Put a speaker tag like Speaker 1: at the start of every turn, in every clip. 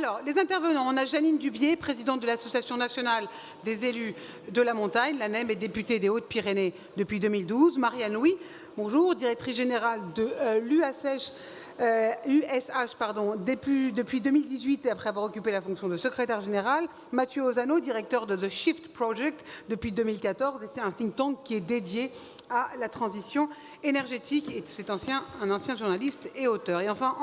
Speaker 1: Alors, les intervenants, on a Janine Dubié, présidente de l'Association nationale des élus de la montagne, l'ANEM, et députée des Hautes-Pyrénées depuis 2012. Marianne Louis, bonjour, directrice générale de l'USH, depuis 2018 et après avoir occupé la fonction de secrétaire général. Mathieu Ozano, directeur de The Shift Project depuis 2014, et c'est un think tank qui est dédié à la transition énergétique, et c'est un ancien journaliste et auteur. Et enfin,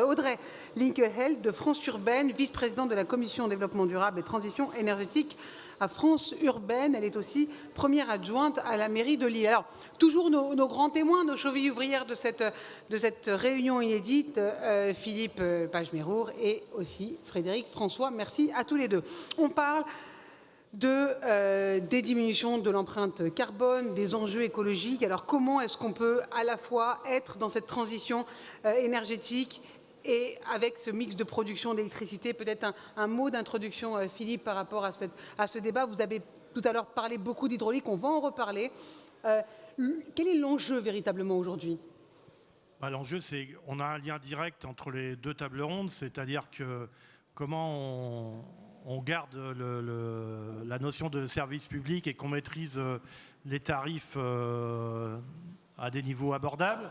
Speaker 1: Audrey Linkeheld de France Urbaine, vice-présidente de la Commission développement durable et transition énergétique à France Urbaine. Elle est aussi première adjointe à la mairie de Lille. Alors, toujours nos grands témoins, nos chevilles ouvrières de cette réunion inédite, Philippe Pagemérour et aussi Frédéric François. Merci à tous les deux. On parle des diminutions de l'empreinte carbone, des enjeux écologiques. Alors comment est-ce qu'on peut à la fois être dans cette transition énergétique et avec ce mix de production d'électricité? Peut-être un mot d'introduction, Philippe, par rapport à ce débat. Vous avez tout à l'heure parlé beaucoup d'hydraulique, on va en reparler. Quel est l'enjeu véritablement aujourd'hui?
Speaker 2: L'enjeu, c'est qu'on a un lien direct entre les deux tables rondes, c'est-à-dire que comment on garde la notion de service public et qu'on maîtrise les tarifs à des niveaux abordables.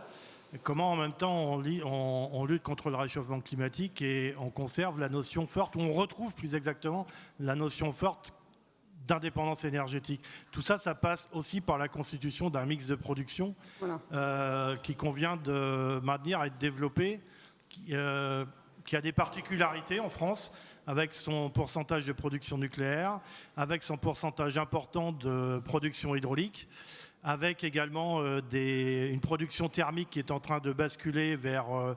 Speaker 2: Et comment en même temps on lutte contre le réchauffement climatique et on conserve la notion forte, ou on retrouve plus exactement la notion forte d'indépendance énergétique. Tout ça, ça passe aussi par la constitution d'un mix de production qui convient de maintenir et de développer, qui a des particularités en France, avec son pourcentage de production nucléaire, avec son pourcentage important de production hydraulique, avec également une production thermique qui est en train de basculer vers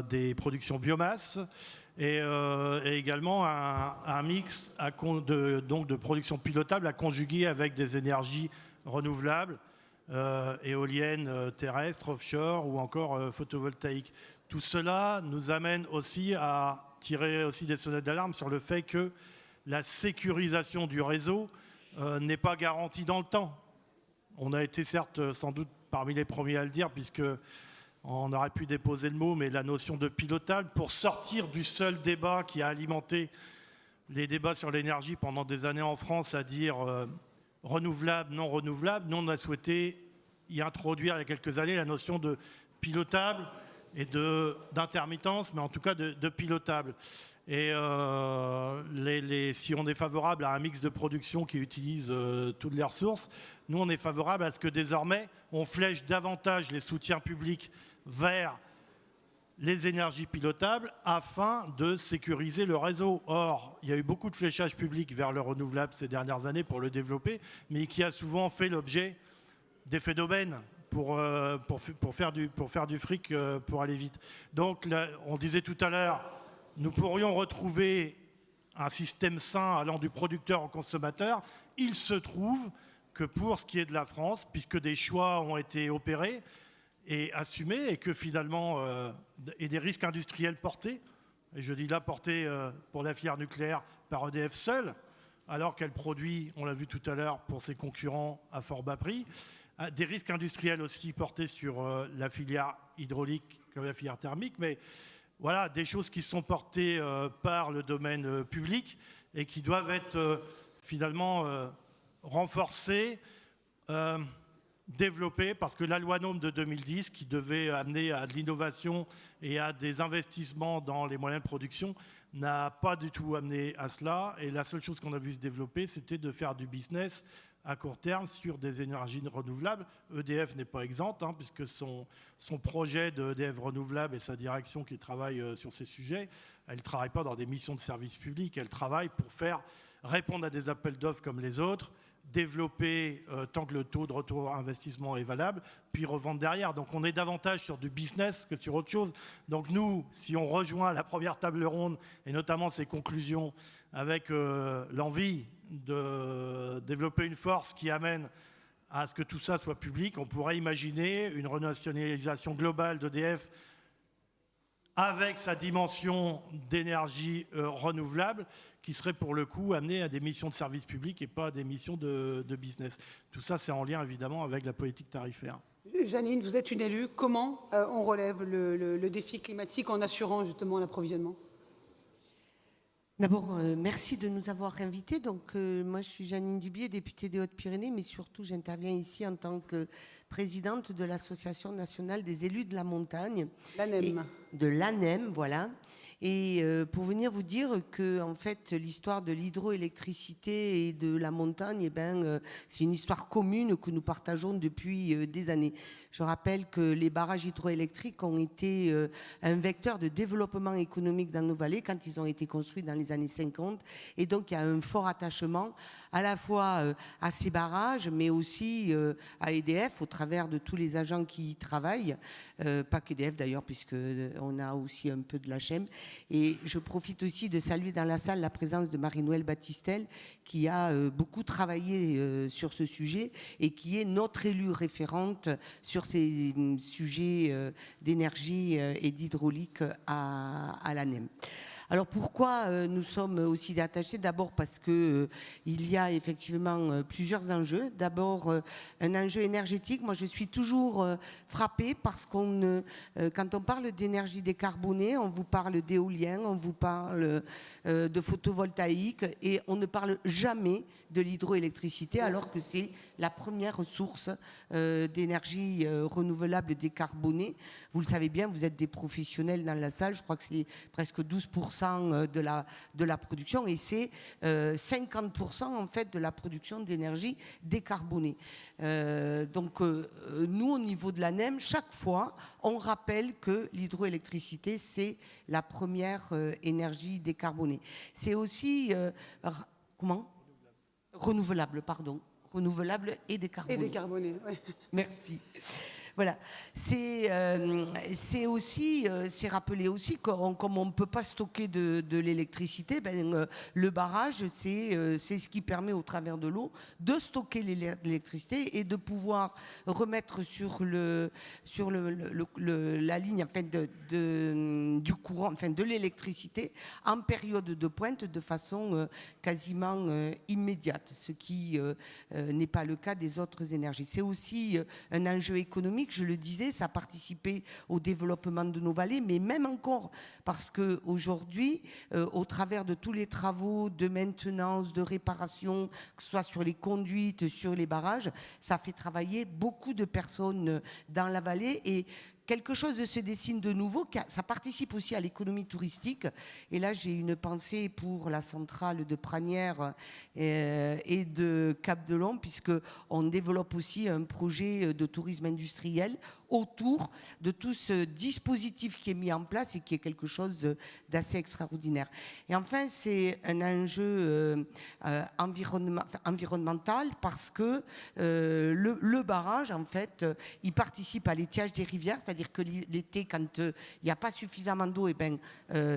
Speaker 2: des productions biomasse, et également un mix de production pilotable à conjuguer avec des énergies renouvelables, éoliennes terrestres, offshore ou encore photovoltaïques. Tout cela nous amène aussi à tirer aussi des sonnettes d'alarme sur le fait que la sécurisation du réseau n'est pas garantie dans le temps. On a été certes sans doute parmi les premiers à le dire, puisque on aurait pu déposer le mot, mais la notion de pilotable, pour sortir du seul débat qui a alimenté les débats sur l'énergie pendant des années en France, à dire renouvelable, non renouvelable. Nous, on a souhaité y introduire il y a quelques années la notion de pilotable et d'intermittence, mais en tout cas de pilotable. Et si on est favorable à un mix de production qui utilise toutes les ressources, nous on est favorable à ce que désormais on flèche davantage les soutiens publics vers les énergies pilotables afin de sécuriser le réseau. Or, il y a eu beaucoup de fléchage public vers le renouvelable ces dernières années pour le développer, mais qui a souvent fait l'objet d'effets d'aubaine pour faire du fric, pour aller vite. Donc, là, on disait tout à l'heure, nous pourrions retrouver un système sain allant du producteur au consommateur. Il se trouve que pour ce qui est de la France, puisque des choix ont été opérés et assumés, et que finalement, et des risques industriels portés, et je dis là portés pour la filière nucléaire par EDF seule, alors qu'elle produit, on l'a vu tout à l'heure, pour ses concurrents à fort bas prix, des risques industriels aussi portés sur la filière hydraulique comme la filière thermique, mais voilà, des choses qui sont portées par le domaine public et qui doivent être finalement renforcées, développées, parce que la loi NOM de 2010, qui devait amener à de l'innovation et à des investissements dans les moyens de production, n'a pas du tout amené à cela. Et la seule chose qu'on a vu se développer, c'était de faire du business à court terme sur des énergies renouvelables. EDF n'est pas exempte, puisque son projet d'EDF renouvelable et sa direction qui travaille sur ces sujets, elle ne travaille pas dans des missions de service public, elle travaille pour répondre à des appels d'offres comme les autres, développer tant que le taux de retour à investissement est valable, puis revendre derrière. Donc on est davantage sur du business que sur autre chose. Donc nous, si on rejoint la première table ronde, et notamment ses conclusions, avec l'envie de développer une force qui amène à ce que tout ça soit public, on pourrait imaginer une renationalisation globale d'EDF avec sa dimension d'énergie renouvelable, qui serait pour le coup amenée à des missions de service public et pas à des missions de business. Tout ça, c'est en lien évidemment avec la politique tarifaire.
Speaker 1: Janine, vous êtes une élue. Comment on relève le défi climatique en assurant justement l'approvisionnement?
Speaker 3: D'abord, merci de nous avoir invités. Donc, moi, je suis Janine Dubié, députée des Hautes-Pyrénées, mais surtout, j'interviens ici en tant que présidente de l'Association nationale des élus de la montagne.
Speaker 1: L'ANEM.
Speaker 3: De l'ANEM, voilà. Et pour venir vous dire que, en fait, l'histoire de l'hydroélectricité et de la montagne, eh ben, c'est une histoire commune que nous partageons depuis des années. Je rappelle que les barrages hydroélectriques ont été un vecteur de développement économique dans nos vallées quand ils ont été construits dans les années 50. Et donc, il y a un fort attachement à la fois à ces barrages, mais aussi à EDF, au travers de tous les agents qui y travaillent. Pas qu'EDF d'ailleurs, puisqu'on a aussi un peu de l'HM. Et je profite aussi de saluer dans la salle la présence de Marie-Noëlle Battistel, qui a beaucoup travaillé sur ce sujet et qui est notre élue référente sur ces sujets d'énergie et d'hydraulique à l'ANEM. Alors pourquoi nous sommes aussi attachés? D'abord parce qu'il y a effectivement plusieurs enjeux. D'abord un enjeu énergétique. Moi je suis toujours frappée parce quand on parle d'énergie décarbonée, on vous parle d'éolien, on vous parle de photovoltaïque et on ne parle jamais de l'hydroélectricité alors que c'est la première source d'énergie renouvelable décarbonée. Vous le savez bien, vous êtes des professionnels dans la salle, je crois que c'est presque 12% de la production et c'est 50% en fait de la production d'énergie décarbonée. Donc nous au niveau de l'ANEM, chaque fois on rappelle que l'hydroélectricité c'est la première énergie décarbonée. C'est aussi renouvelable, pardon. Renouvelable et décarboné.
Speaker 1: Et décarboné, oui.
Speaker 3: Merci. Voilà. C'est aussi, c'est rappelé aussi que comme on ne peut pas stocker de l'électricité, le barrage, c'est ce qui permet au travers de l'eau de stocker l'électricité et de pouvoir remettre sur la ligne enfin, du courant, enfin, de l'électricité en période de pointe de façon quasiment immédiate, ce qui n'est pas le cas des autres énergies. C'est aussi un enjeu économique. Je le disais, ça a participé au développement de nos vallées, mais même encore, parce qu'aujourd'hui, au travers de tous les travaux de maintenance, de réparation, que ce soit sur les conduites, sur les barrages, ça fait travailler beaucoup de personnes dans la vallée et quelque chose se dessine de nouveau, ça participe aussi à l'économie touristique. Et là, j'ai une pensée pour la centrale de Pranières et de Cap-de-Long, puisqu'on développe aussi un projet de tourisme industriel autour de tout ce dispositif qui est mis en place et qui est quelque chose d'assez extraordinaire. Et enfin, c'est un enjeu environnemental parce que le barrage, en fait, il participe à l'étiage des rivières, c'est-à-dire que l'été, quand il n'y a pas suffisamment d'eau,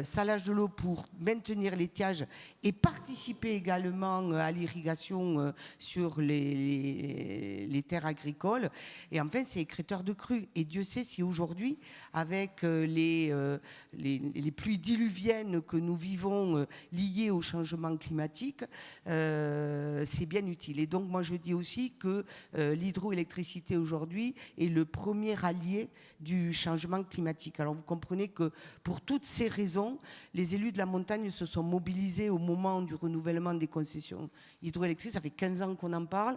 Speaker 3: ça lâche de l'eau pour maintenir l'étiage et participer également à l'irrigation sur les terres agricoles. Et enfin, c'est écrêteur de crues. Et Dieu sait si aujourd'hui, avec les pluies diluviennes que nous vivons liées au changement climatique, c'est bien utile. Et donc, moi, je dis aussi que l'hydroélectricité aujourd'hui est le premier allié du changement climatique. Alors, vous comprenez que pour toutes ces raisons, les élus de la montagne se sont mobilisés au moment du renouvellement des concessions hydroélectriques. Ça fait 15 ans qu'on en parle.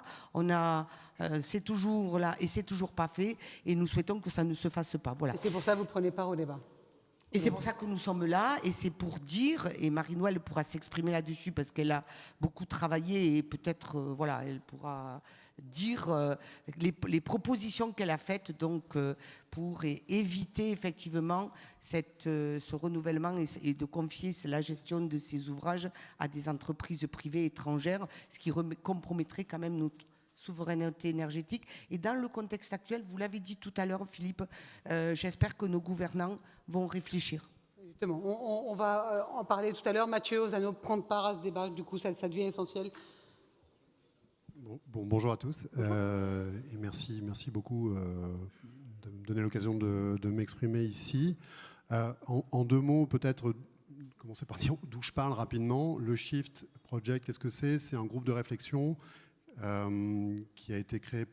Speaker 3: C'est toujours là et c'est toujours pas fait. Et nous souhaitons que ça ne se fasse pas. Voilà.
Speaker 1: Et c'est pour ça que vous prenez part au débat.
Speaker 3: Et c'est pour ça que nous sommes là, et c'est pour dire, et Marie-Noëlle pourra s'exprimer là-dessus parce qu'elle a beaucoup travaillé et peut-être, voilà, elle pourra dire les propositions qu'elle a faites donc, pour éviter effectivement ce renouvellement et de confier la gestion de ces ouvrages à des entreprises privées étrangères, ce qui compromettrait quand même notre souveraineté énergétique. Et dans le contexte actuel, vous l'avez dit tout à l'heure, Philippe, j'espère que nos gouvernants vont réfléchir.
Speaker 1: Justement, on va en parler tout à l'heure. Mathieu Ozano, prendre part à ce débat, du coup, ça devient essentiel.
Speaker 4: Bonjour à tous. Et merci beaucoup de me donner l'occasion de m'exprimer ici. En deux mots, peut-être commencer par dire d'où je parle rapidement. Le Shift Project, qu'est-ce que c'est? C'est un groupe de réflexion qui a été créé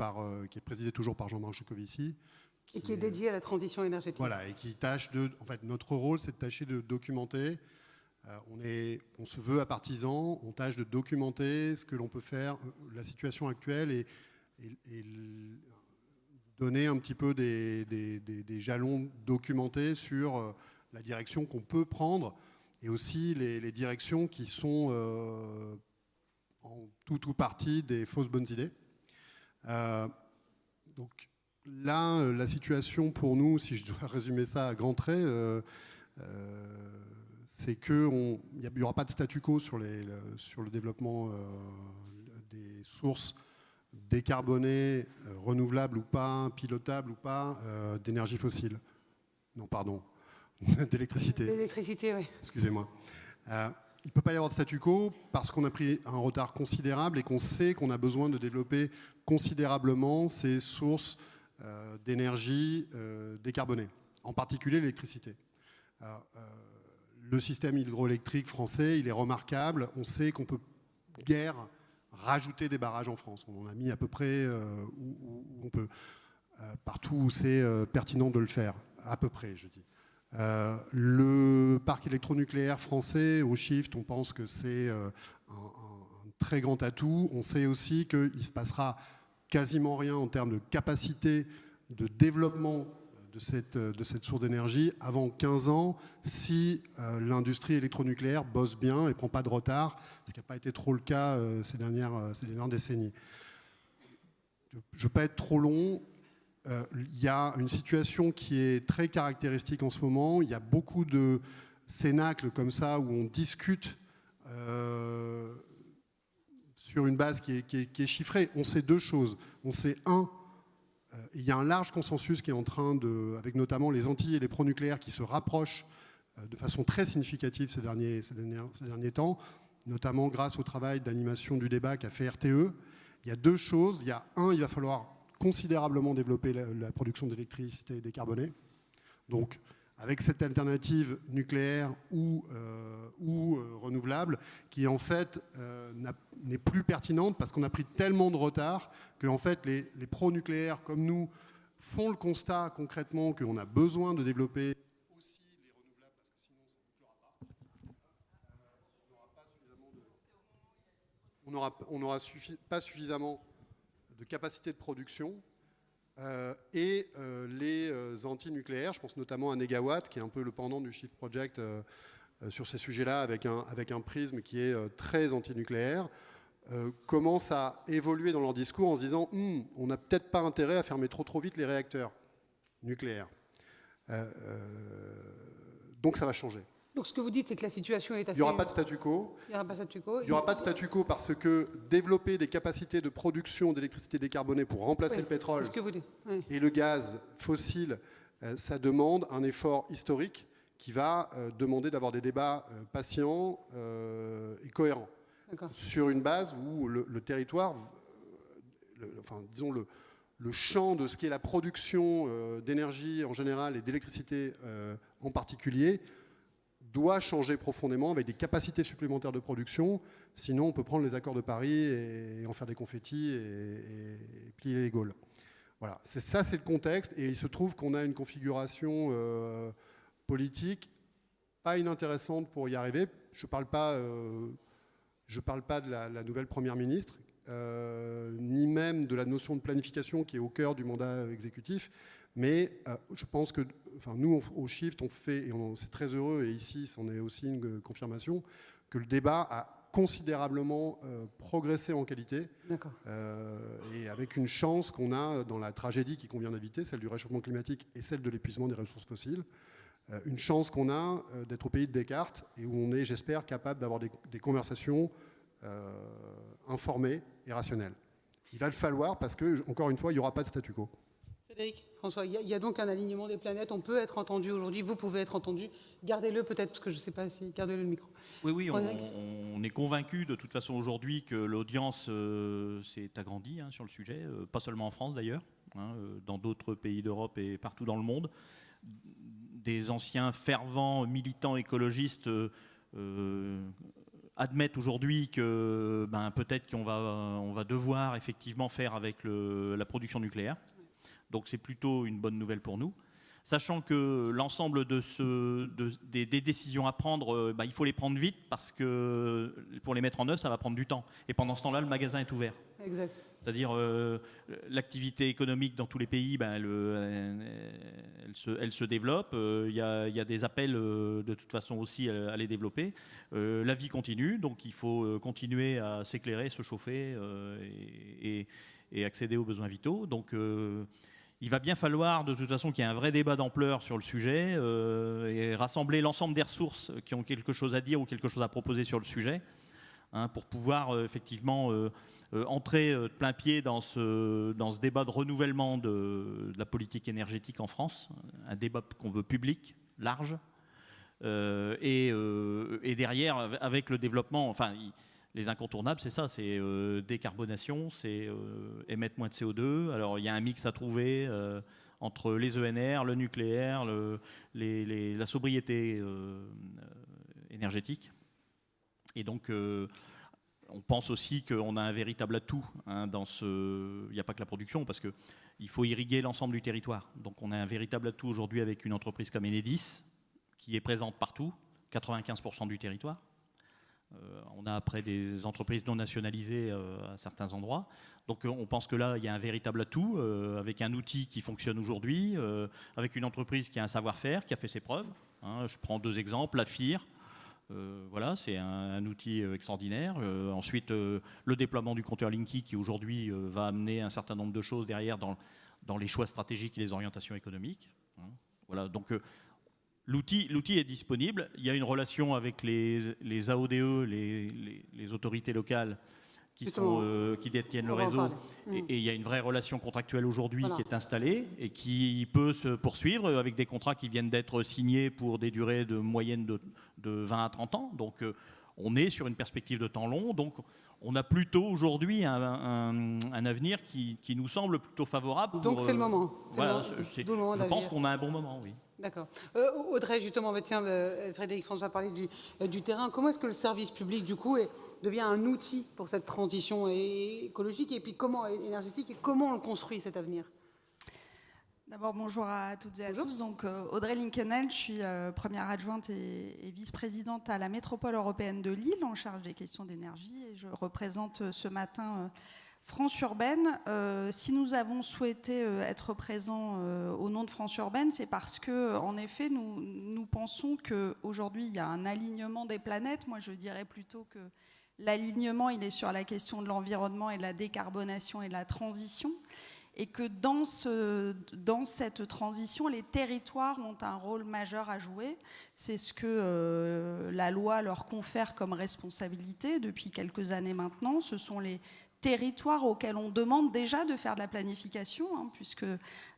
Speaker 4: qui est présidé toujours par Jean-Marc Jancovici.
Speaker 1: Et qui est dédié à la transition énergétique.
Speaker 4: Voilà, et qui tâche en fait, notre rôle, c'est de tâcher de documenter. On est on se veut à partisans, on tâche de documenter ce que l'on peut faire, la situation actuelle et donner un petit peu des jalons documentés sur la direction qu'on peut prendre et aussi les directions qui sont en tout ou partie des fausses bonnes idées. Donc là, la situation pour nous, si je dois résumer ça à grands traits, c'est qu'il n'y aura pas de statu quo sur le développement des sources décarbonées, renouvelables ou pas, pilotables ou pas, d'énergie fossile. Non, pardon, d'électricité.
Speaker 1: L'électricité, oui.
Speaker 4: Excusez-moi. Il ne peut pas y avoir de statu quo parce qu'on a pris un retard considérable et qu'on sait qu'on a besoin de développer considérablement ces sources d'énergie décarbonées, en particulier l'électricité. Le système hydroélectrique français, il est remarquable. On sait qu'on peut guère rajouter des barrages en France. On en a mis à peu près où on peut, partout où c'est pertinent de le faire, à peu près, je dis. Le parc électronucléaire français, au Shift, on pense que c'est un très grand atout. On sait aussi qu'il ne se passera quasiment rien en termes de capacité de développement de cette source d'énergie avant 15 ans si l'industrie électronucléaire bosse bien et ne prend pas de retard, ce qui n'a pas été trop le cas ces dernières décennies. Je ne veux pas être trop long. Il y a une situation qui est très caractéristique en ce moment. Il y a beaucoup de cénacles comme ça où on discute sur une base qui est chiffrée. On sait deux choses. On sait, il y a un large consensus qui est en train avec notamment les Antilles et les pronucléaires qui se rapprochent de façon très significative ces derniers temps, notamment grâce au travail d'animation du débat qu'a fait RTE. Il y a deux choses. Il y a il va falloir considérablement développer la production d'électricité décarbonée. Donc, avec cette alternative nucléaire ou renouvelable, qui en fait n'est plus pertinente parce qu'on a pris tellement de retard que en fait, les pro-nucléaires comme nous font le constat concrètement qu'on a besoin de développer aussi les renouvelables parce que sinon ça ne bouclera pas. On n'aura pas suffisamment de capacité de production et les anti-nucléaires, je pense notamment à Negawatt, qui est un peu le pendant du Shift Project sur ces sujets-là, avec un prisme qui est très anti-nucléaire, commencent à évoluer dans leur discours en se disant on n'a peut-être pas intérêt à fermer trop vite les réacteurs nucléaires. Donc ça va changer.
Speaker 1: Donc ce que vous dites, c'est que la situation est assez...
Speaker 4: Il n'y aura pas de statu quo.
Speaker 1: Il n'y aura pas de statu quo.
Speaker 4: Il n'y aura pas de statu quo parce que développer des capacités de production d'électricité décarbonée pour remplacer le pétrole et le gaz fossile, ça demande un effort historique qui va demander d'avoir des débats patients et cohérents. Sur une base où le territoire, disons le champ de ce qui est la production d'énergie en général et d'électricité en particulier, doit changer profondément avec des capacités supplémentaires de production. Sinon, on peut prendre les accords de Paris et en faire des confettis et plier les Gaules. Voilà, c'est le contexte. Et il se trouve qu'on a une configuration politique pas inintéressante pour y arriver. Je ne parle pas de la nouvelle première ministre, ni même de la notion de planification qui est au cœur du mandat exécutif. Mais je pense que nous, au Shift, on fait, et c'est très heureux, et ici, c'en est aussi une confirmation, que le débat a considérablement progressé en qualité. Et avec une chance qu'on a dans la tragédie qu'il convient d'éviter, celle du réchauffement climatique et celle de l'épuisement des ressources fossiles. Une chance qu'on a d'être au pays de Descartes et où on est, j'espère, capable d'avoir des conversations informées et rationnelles. Il va le falloir parce que, encore une fois, il n'y aura pas de statu quo.
Speaker 1: Frédéric, François, il y a donc un alignement des planètes. On peut être entendu aujourd'hui. Vous pouvez être entendu. Gardez-le peut-être, parce que je ne sais pas si... Gardez-le le micro.
Speaker 5: Oui, on est convaincu de toute façon aujourd'hui que l'audience s'est agrandie sur le sujet, pas seulement en France d'ailleurs, dans d'autres pays d'Europe et partout dans le monde. Des anciens fervents militants écologistes admettent aujourd'hui que peut-être qu'on va devoir effectivement faire avec la production nucléaire. Donc c'est plutôt une bonne nouvelle pour nous. sachant que l'ensemble des décisions à prendre, il faut les prendre vite parce que pour les mettre en œuvre, ça va prendre du temps. Et pendant ce temps-là, le magasin est ouvert.
Speaker 1: Exact.
Speaker 5: C'est-à-dire l'activité économique dans tous les pays, elle se développe. Il y a des appels de toute façon aussi à les développer. La vie continue, donc il faut continuer à s'éclairer, se chauffer et accéder aux besoins vitaux. Donc il va bien falloir de toute façon qu'il y ait un vrai débat d'ampleur sur le sujet et rassembler l'ensemble des ressources qui ont quelque chose à dire ou quelque chose à proposer sur le sujet, hein, pour pouvoir effectivement entrer de plein pied dans ce débat de renouvellement de la politique énergétique en France, un débat qu'on veut public, large, et derrière, avec le développement, les incontournables, c'est ça, c'est décarbonation, c'est émettre moins de CO2. Alors il y a un mix à trouver entre les ENR, le nucléaire, la sobriété énergétique. Et donc on pense aussi qu'on a un véritable atout, hein, dans il n'y a pas que la production, parce qu'il faut irriguer l'ensemble du territoire. Donc on a un véritable atout aujourd'hui avec une entreprise comme Enedis, qui est présente partout, 95% du territoire. On a après des entreprises non nationalisées à certains endroits. Donc on pense que là, il y a un véritable atout, avec un outil qui fonctionne aujourd'hui, avec une entreprise qui a un savoir-faire, qui a fait ses preuves. Hein, je prends 2 exemples, la FIR. Voilà, c'est un outil extraordinaire. Ensuite, le déploiement du compteur Linky qui aujourd'hui va amener un certain nombre de choses derrière dans les choix stratégiques et les orientations économiques. Hein, voilà, donc l'outil est disponible. Il y a une relation avec les AODE, les autorités locales qui détiennent le réseau. Et il y a une vraie relation contractuelle aujourd'hui qui est installée et qui peut se poursuivre avec des contrats qui viennent d'être signés pour des durées de moyenne de 20 à 30 ans. Donc on est sur une perspective de temps long. Donc on a plutôt aujourd'hui un avenir qui nous semble plutôt favorable.
Speaker 1: Donc c'est le moment.
Speaker 5: Je pense qu'on a un bon moment, oui.
Speaker 1: D'accord. Audrey, justement, Frédéric François parlait du terrain. Comment est-ce que le service public, du coup, devient un outil pour cette transition écologique et puis énergétique, et comment on le construit, cet avenir?
Speaker 6: D'abord, bonjour à toutes et à tous. Donc, Audrey Linkenheld, je suis première adjointe et vice-présidente à la métropole européenne de Lille, en charge des questions d'énergie. Et je représente ce matin France Urbaine. Si nous avons souhaité être présents au nom de France Urbaine, c'est parce que, en effet, nous pensons qu'aujourd'hui, il y a un alignement des planètes. Moi, je dirais plutôt que l'alignement, il est sur la question de l'environnement et de la décarbonation et de la transition. Et que dans cette transition, les territoires ont un rôle majeur à jouer. C'est ce que la loi leur confère comme responsabilité depuis quelques années maintenant. Ce sont les territoires auxquels on demande déjà de faire de la planification, hein, puisque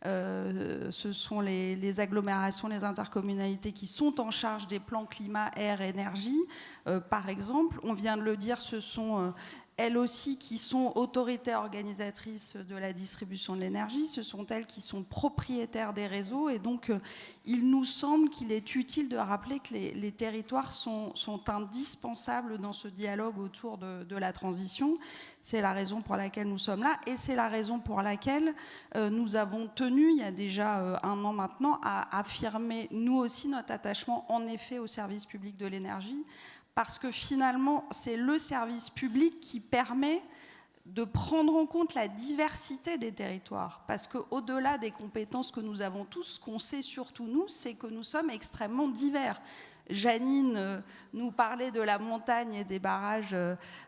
Speaker 6: ce sont les agglomérations, les intercommunalités qui sont en charge des plans climat, air, énergie. Par exemple, on vient de le dire, ce sont elles aussi qui sont autorités organisatrices de la distribution de l'énergie, ce sont elles qui sont propriétaires des réseaux, et donc il nous semble qu'il est utile de rappeler que les territoires sont indispensables dans ce dialogue autour de la transition. C'est la raison pour laquelle nous sommes là, et c'est la raison pour laquelle nous avons tenu, il y a déjà 1 an maintenant, à affirmer nous aussi notre attachement en effet au service public de l'énergie, parce que finalement, c'est le service public qui permet de prendre en compte la diversité des territoires. Parce qu'au-delà des compétences que nous avons tous, ce qu'on sait surtout nous, c'est que nous sommes extrêmement divers. Janine nous parlait de la montagne et des barrages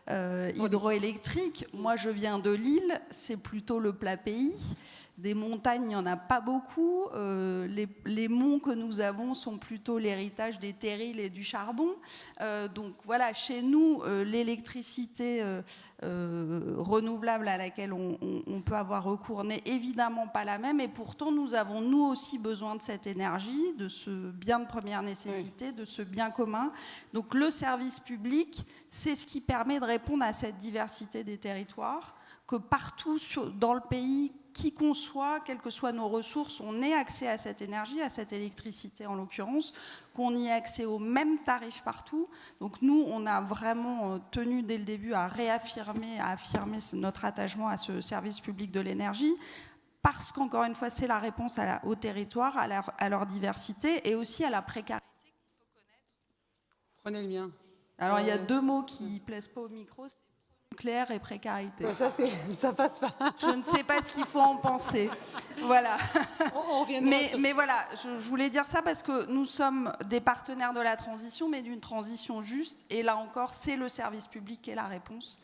Speaker 6: hydroélectriques. Moi, je viens de Lille, c'est plutôt le plat pays. Des montagnes, il n'y en a pas beaucoup. Les monts que nous avons sont plutôt l'héritage des terrils et du charbon. Donc voilà, chez nous, l'électricité renouvelable à laquelle on peut avoir recours n'est évidemment pas la même. Et pourtant, nous avons nous aussi besoin de cette énergie, de ce bien de première nécessité, de ce bien commun. Donc le service public, c'est ce qui permet de répondre à cette diversité des territoires, que partout dans le pays, qui qu'on soit, quelles que soient nos ressources, on ait accès à cette énergie, à cette électricité en l'occurrence, qu'on y ait accès aux mêmes tarifs partout. Donc nous, on a vraiment tenu dès le début à affirmer notre attachement à ce service public de l'énergie, parce qu'encore une fois, c'est la réponse au territoire, à leur diversité et aussi à la précarité qu'on peut connaître.
Speaker 1: Prenez le mien.
Speaker 6: Alors, il y a 2 mots qui ne plaisent pas au micro, c'est nucléaire et précarité.
Speaker 1: Ça passe pas.
Speaker 6: Je ne sais pas ce qu'il faut en penser. Voilà.
Speaker 1: On reviendra
Speaker 6: Mais voilà, je voulais dire ça parce que nous sommes des partenaires de la transition, mais d'une transition juste. Et là encore, c'est le service public qui est la réponse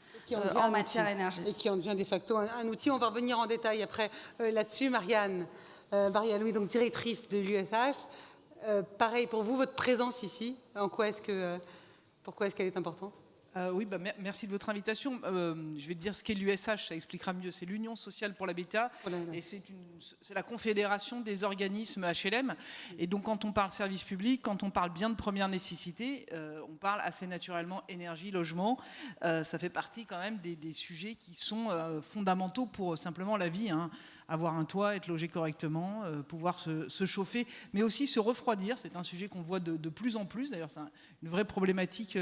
Speaker 6: en matière énergétique.
Speaker 1: Et qui en devient de facto un outil. On va revenir en détail après là-dessus. Marianne Barry-Allouis, donc directrice de l'USH. Pareil pour vous, votre présence ici, pourquoi est-ce qu'elle est importante ?
Speaker 7: Oui, merci de votre invitation. Je vais te dire ce qu'est l'USH, ça expliquera mieux. C'est l'Union sociale pour l'habitat et c'est la confédération des organismes HLM. Et donc quand on parle service public, quand on parle bien de première nécessité, on parle assez naturellement énergie, logement. Ça fait partie quand même des sujets qui sont fondamentaux pour simplement la vie, hein. Avoir un toit, être logé correctement, pouvoir se chauffer, mais aussi se refroidir. C'est un sujet qu'on voit de plus en plus. D'ailleurs, c'est une vraie problématique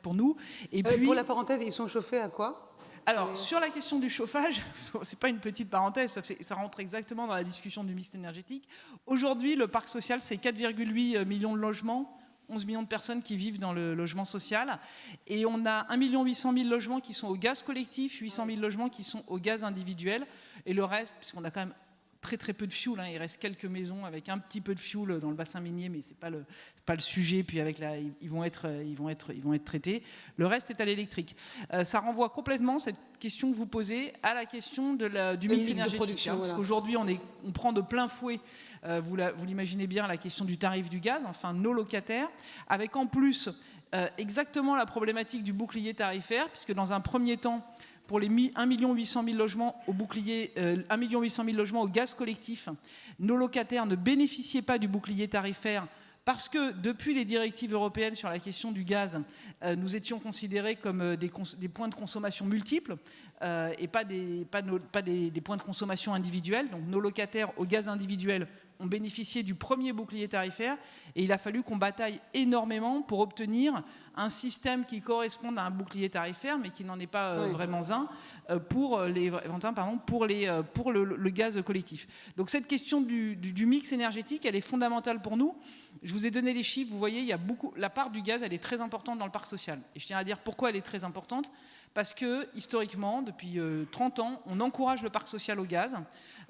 Speaker 7: pour nous. Et puis,
Speaker 1: pour la parenthèse, ils sont chauffés à quoi ?
Speaker 7: Alors, sur la question du chauffage, c'est pas une petite parenthèse, ça rentre exactement dans la discussion du mix énergétique. Aujourd'hui, le parc social, c'est 4,8 millions de logements. 11 millions de personnes qui vivent dans le logement social. Et on a 1 800 000 logements qui sont au gaz collectif, 800 000 logements qui sont au gaz individuel. Et le reste, puisqu'on a quand même très très peu de fioul, hein, il reste quelques maisons avec un petit peu de fioul dans le bassin minier, mais c'est pas le sujet. Puis avec ils vont être traités. Le reste est à l'électrique. Ça renvoie complètement cette question que vous posez à la question du mix énergétique. Hein, parce qu'aujourd'hui, on prend de plein fouet. Vous l'imaginez bien, la question du tarif du gaz, enfin nos locataires, avec en plus exactement la problématique du bouclier tarifaire, puisque dans un premier temps, pour les 1 800 000 logements au bouclier, 1 800 000 logements au gaz collectif, nos locataires ne bénéficiaient pas du bouclier tarifaire parce que depuis les directives européennes sur la question du gaz, nous étions considérés comme des points de consommation multiples et pas des points de consommation individuels. Donc nos locataires au gaz individuel ont bénéficié du premier bouclier tarifaire et il a fallu qu'on bataille énormément pour obtenir un système qui corresponde à un bouclier tarifaire mais qui n'en est pas vraiment un pour le gaz collectif. Donc cette question du mix énergétique, elle est fondamentale pour nous. Je vous ai donné les chiffres, vous voyez, la part du gaz, elle est très importante dans le parc social. Et je tiens à dire pourquoi elle est très importante. Parce que, historiquement, depuis 30 ans, on encourage le parc social au gaz.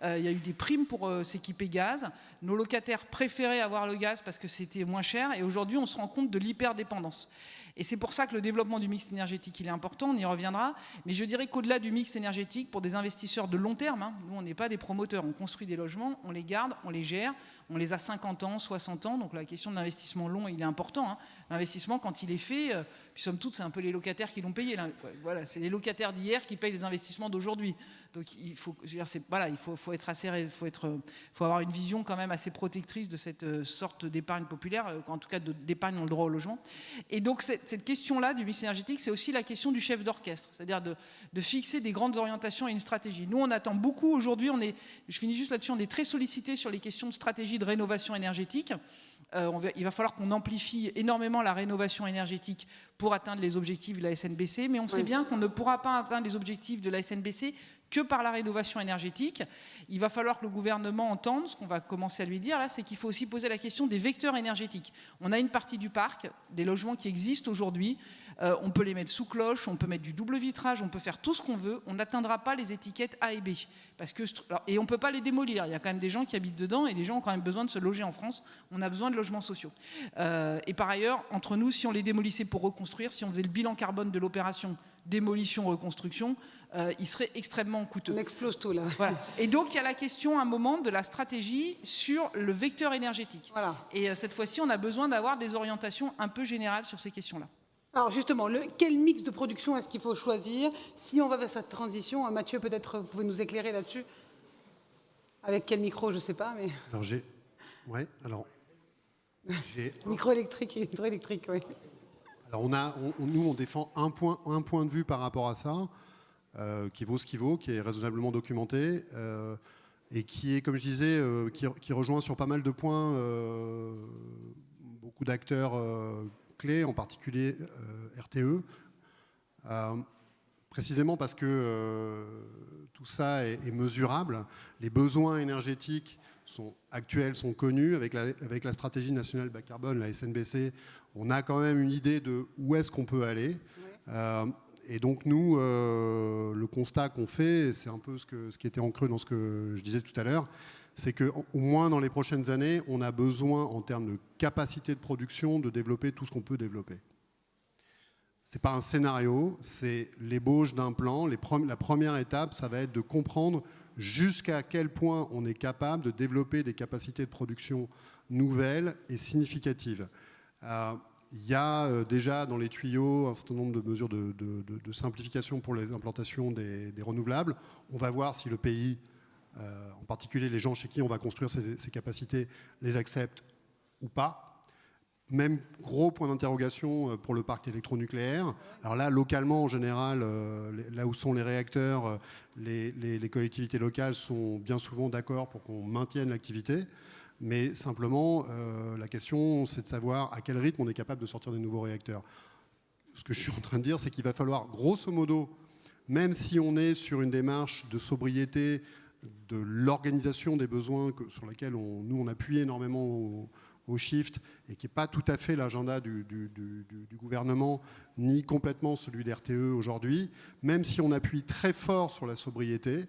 Speaker 7: Il y a eu des primes pour s'équiper gaz. Nos locataires préféraient avoir le gaz parce que c'était moins cher. Et aujourd'hui, on se rend compte de l'hyperdépendance. Et c'est pour ça que le développement du mix énergétique, il est important, on y reviendra. Mais je dirais qu'au-delà du mix énergétique, pour des investisseurs de long terme, hein, nous, on n'est pas des promoteurs. On construit des logements, on les garde, on les gère. On les a 50 ans, 60 ans. Donc la question de l'investissement long, il est important. Hein. L'investissement, quand il est fait, puis somme toute, c'est un peu les locataires qui l'ont payé. Là. Voilà, c'est les locataires d'hier qui payent les investissements d'aujourd'hui. Donc il faut avoir une vision quand même assez protectrice de cette sorte d'épargne populaire, en tout cas d'épargne dans le droit au logement. Et donc cette question-là du mix énergétique, c'est aussi la question du chef d'orchestre, c'est-à-dire de fixer des grandes orientations et une stratégie. Nous, on attend beaucoup aujourd'hui. Je finis juste là-dessus. On est très sollicités sur les questions de stratégie de rénovation énergétique. Il va falloir qu'on amplifie énormément la rénovation énergétique pour atteindre les objectifs de la SNBC, mais on sait bien qu'on ne pourra pas atteindre les objectifs de la SNBC que par la rénovation énergétique. Il va falloir que le gouvernement entende, ce qu'on va commencer à lui dire là, c'est qu'il faut aussi poser la question des vecteurs énergétiques. On a une partie du parc, des logements qui existent aujourd'hui, on peut les mettre sous cloche, on peut mettre du double vitrage, on peut faire tout ce qu'on veut, on n'atteindra pas les étiquettes A et B. Et on ne peut pas les démolir, il y a quand même des gens qui habitent dedans et les gens ont quand même besoin de se loger en France, on a besoin de logements sociaux. Et par ailleurs, entre nous, si on les démolissait pour reconstruire, si on faisait le bilan carbone de l'opération démolition-reconstruction, il serait extrêmement coûteux.
Speaker 1: On explose tout là.
Speaker 7: Voilà. Et donc il y a la question à un moment de la stratégie sur le vecteur énergétique.
Speaker 1: Voilà.
Speaker 7: Et cette fois-ci, on a besoin d'avoir des orientations un peu générales sur ces questions-là.
Speaker 1: Alors justement, quel mix de production est-ce qu'il faut choisir si on va vers cette transition? Mathieu, peut-être vous pouvez nous éclairer là-dessus. Avec quel micro, je ne sais pas, mais...
Speaker 4: Alors
Speaker 1: micro électrique et hydroélectrique, oui.
Speaker 4: Alors nous, on défend un point de vue par rapport à ça, qui vaut ce qu'il vaut, qui est raisonnablement documenté, et qui est, comme je disais, qui rejoint sur pas mal de points beaucoup d'acteurs clés, en particulier RTE. précisément parce que tout ça est mesurable. Les besoins énergétiques sont actuels, sont connus. Avec la stratégie nationale bas carbone, la SNBC, on a quand même une idée de où est-ce qu'on peut aller. Et donc nous, le constat qu'on fait, c'est un peu ce qui était en creux dans ce que je disais tout à l'heure, c'est qu'au moins dans les prochaines années, on a besoin, en termes de capacité de production, de développer tout ce qu'on peut développer. Ce n'est pas un scénario, c'est l'ébauche d'un plan. La première étape, ça va être de comprendre jusqu'à quel point on est capable de développer des capacités de production nouvelles et significatives. Il y a déjà dans les tuyaux un certain nombre de mesures de simplification pour les implantations des renouvelables. On va voir si le pays, en particulier les gens chez qui on va construire ces capacités, les acceptent ou pas. Même gros point d'interrogation pour le parc électronucléaire. Alors là, localement, en général, là où sont les réacteurs, les collectivités locales sont bien souvent d'accord pour qu'on maintienne l'activité. Mais simplement, la question, c'est de savoir à quel rythme on est capable de sortir des nouveaux réacteurs. Ce que je suis en train de dire, c'est qu'il va falloir, grosso modo, même si on est sur une démarche de sobriété, de l'organisation des besoins sur laquelle nous, on appuie énormément au Shift et qui n'est pas tout à fait l'agenda du gouvernement, ni complètement celui d'RTE aujourd'hui, même si on appuie très fort sur la sobriété,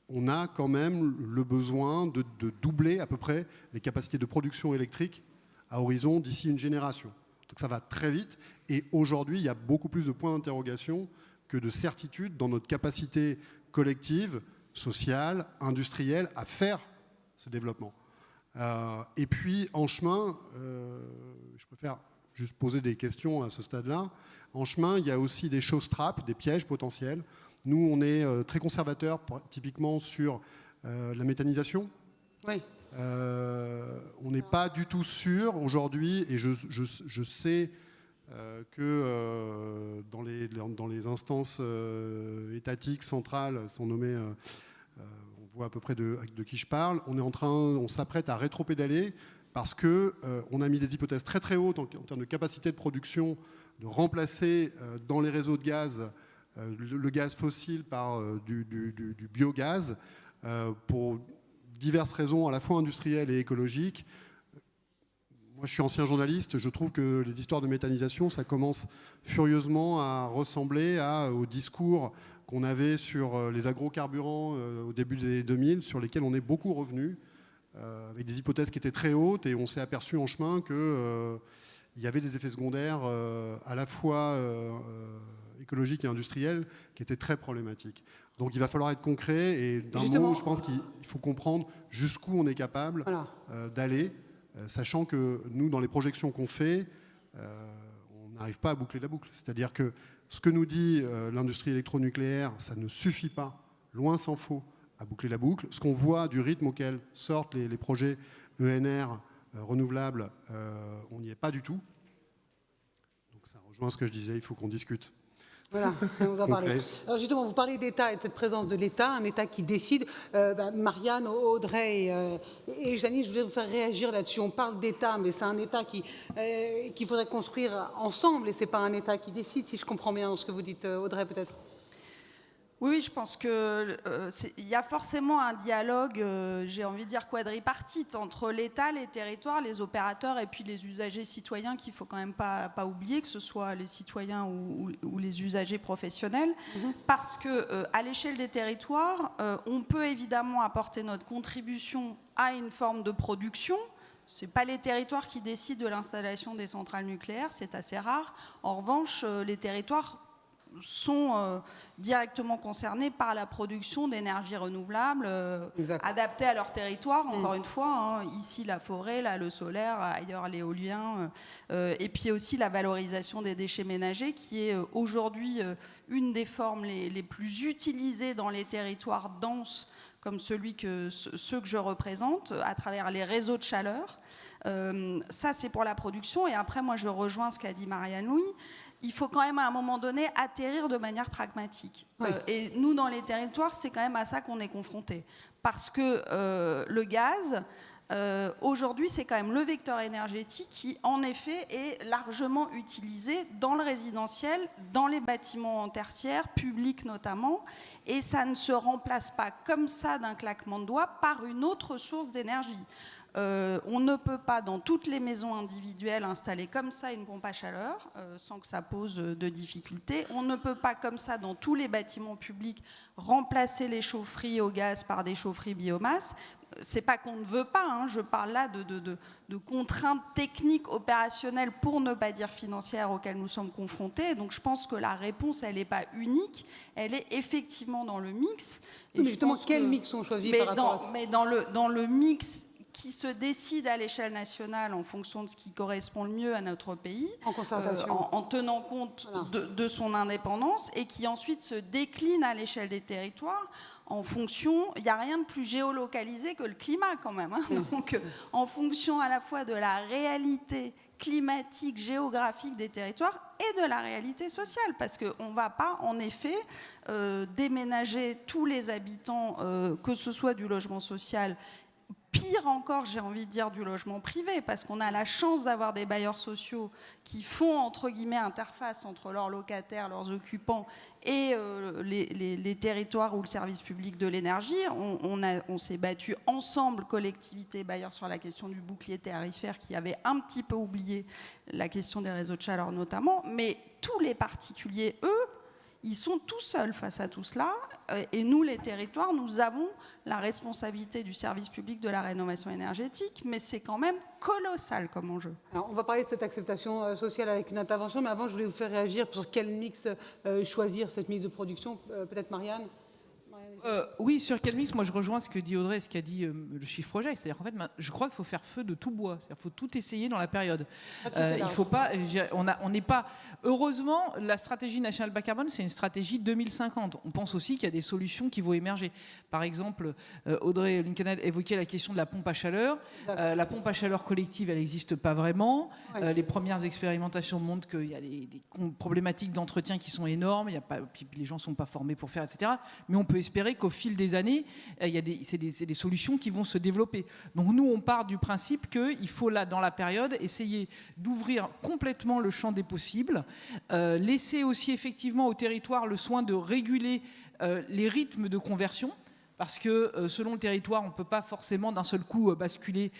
Speaker 4: on a quand même le besoin de doubler à peu près les capacités de production électrique à horizon d'ici une génération. Donc ça va très vite et aujourd'hui, il y a beaucoup plus de points d'interrogation que de certitude dans notre capacité collective, sociale, industrielle à faire ce développement. Et puis, en chemin, je préfère juste poser des questions à ce stade-là. En chemin, il y a aussi des choses trappes, des pièges potentiels. Nous, on est très conservateurs, typiquement sur la méthanisation.
Speaker 1: Oui.
Speaker 4: On n'est pas du tout sûr aujourd'hui, et je sais que dans les instances étatiques, centrales, sans nommer... on voit à peu près de qui je parle. On s'apprête à rétropédaler parce qu'on a mis des hypothèses très très hautes en termes de capacité de production, de remplacer dans les réseaux de gaz le gaz fossile par du biogaz pour diverses raisons à la fois industrielles et écologiques. Moi, je suis ancien journaliste, je trouve que les histoires de méthanisation, ça commence furieusement à ressembler au discours qu'on avait sur les agrocarburants au début des 2000, sur lesquels on est beaucoup revenu, avec des hypothèses qui étaient très hautes, et on s'est aperçu en chemin qu'il y avait des effets secondaires à la fois écologiques et industriels qui étaient très problématiques. Donc il va falloir être concret, et d'un mot, je pense qu'il faut comprendre jusqu'où on est capable d'aller, sachant que nous, dans les projections qu'on fait, on n'arrive pas à boucler la boucle. C'est-à-dire que ce que nous dit l'industrie électronucléaire, ça ne suffit pas, loin s'en faut, à boucler la boucle. Ce qu'on voit du rythme auquel sortent les projets ENR renouvelables, on n'y est pas du tout. Donc ça rejoint ce que je disais, il faut qu'on discute.
Speaker 1: Voilà, on va en parler. Alors justement, vous parlez d'État et de cette présence de l'État, un État qui décide. Marianne, Audrey et Janine, je voulais vous faire réagir là-dessus. On parle d'État, mais c'est un État qu'il faudrait construire ensemble, et ce n'est pas un État qui décide, si je comprends bien ce que vous dites. Audrey, peut-être.
Speaker 6: Oui, je pense qu'il y a forcément un dialogue, j'ai envie de dire quadripartite, entre l'État, les territoires, les opérateurs et puis les usagers citoyens qu'il ne faut quand même pas oublier, que ce soit les citoyens ou les usagers professionnels, parce qu'à l'échelle des territoires, on peut évidemment apporter notre contribution à une forme de production. Ce n'est pas les territoires qui décident de l'installation des centrales nucléaires, c'est assez rare. En revanche, les territoires sont directement concernés par la production d'énergie renouvelable adaptée à leur territoire, encore une fois, ici la forêt, là le solaire, ailleurs l'éolien, et puis aussi la valorisation des déchets ménagers qui est aujourd'hui une des formes les plus utilisées dans les territoires denses comme ceux que je représente, à travers les réseaux de chaleur. Ça, c'est pour la production. Et après, moi, je rejoins ce qu'a dit Marianne-Louis. Il faut quand même, à un moment donné, atterrir de manière pragmatique. Oui. Et nous, dans les territoires, c'est quand même à ça qu'on est confrontés. Parce que le gaz, Aujourd'hui, c'est quand même le vecteur énergétique qui, en effet, est largement utilisé dans le résidentiel, dans les bâtiments tertiaires, publics notamment, et ça ne se remplace pas comme ça d'un claquement de doigts par une autre source d'énergie. On ne peut pas, dans toutes les maisons individuelles, installer comme ça une pompe à chaleur, sans que ça pose de difficultés. On ne peut pas, comme ça, dans tous les bâtiments publics, remplacer les chaufferies au gaz par des chaufferies biomasse. C'est pas qu'on ne veut pas, hein, je parle là de contraintes techniques, opérationnelles, pour ne pas dire financières, auxquelles nous sommes confrontés. Donc je pense que la réponse, elle n'est pas unique, elle est effectivement dans le mix. Et
Speaker 1: mais justement, quel mix on choisit par rapport à...
Speaker 6: Mais dans le mix qui se décide à l'échelle nationale en fonction de ce qui correspond le mieux à notre pays,
Speaker 1: en concertation,
Speaker 6: en tenant compte de son indépendance, et qui ensuite se décline à l'échelle des territoires en fonction, il n'y a rien de plus géolocalisé que le climat quand même, hein. Donc en fonction à la fois de la réalité climatique, géographique des territoires et de la réalité sociale, parce qu'on ne va pas en effet déménager tous les habitants, que ce soit du logement social, pire encore, j'ai envie de dire, du logement privé, parce qu'on a la chance d'avoir des bailleurs sociaux qui font, entre guillemets, interface entre leurs locataires, leurs occupants et les territoires ou le service public de l'énergie. On s'est battu ensemble, collectivités, bailleurs, sur la question du bouclier tarifaire, qui avait un petit peu oublié la question des réseaux de chaleur notamment, mais tous les particuliers, eux, ils sont tout seuls face à tout cela. Et nous, les territoires, nous avons la responsabilité du service public de la rénovation énergétique, mais c'est quand même colossal comme enjeu.
Speaker 1: Alors, on va parler de cette acceptation sociale avec une intervention, mais avant, je voulais vous faire réagir sur quel mix choisir, cette mix de production. Peut-être Marianne ?
Speaker 7: Oui, sur quel mix, moi je rejoins ce que dit Audrey, ce qu'a dit le Shift Project. C'est-à-dire qu'en fait, je crois qu'il faut faire feu de tout bois. Il faut tout essayer dans la période. Il faut pas, on n'est pas. Heureusement, la stratégie nationale bas carbone, c'est une stratégie 2050. On pense aussi qu'il y a des solutions qui vont émerger. Par exemple, Audrey Linkenheld évoquait la question de la pompe à chaleur. La pompe à chaleur collective, elle n'existe pas vraiment. Ouais. Les premières expérimentations montrent qu'il y a des problématiques d'entretien qui sont énormes. Il y a pas, puis les gens ne sont pas formés pour faire, etc. Mais on peut espérer qu'au fil des années, c'est des solutions qui vont se développer. Donc nous, on part du principe qu'il faut, là, dans la période, essayer d'ouvrir complètement le champ des possibles, laisser aussi effectivement au territoire le soin de réguler les rythmes de conversion, parce que selon le territoire, on ne peut pas forcément d'un seul coup basculer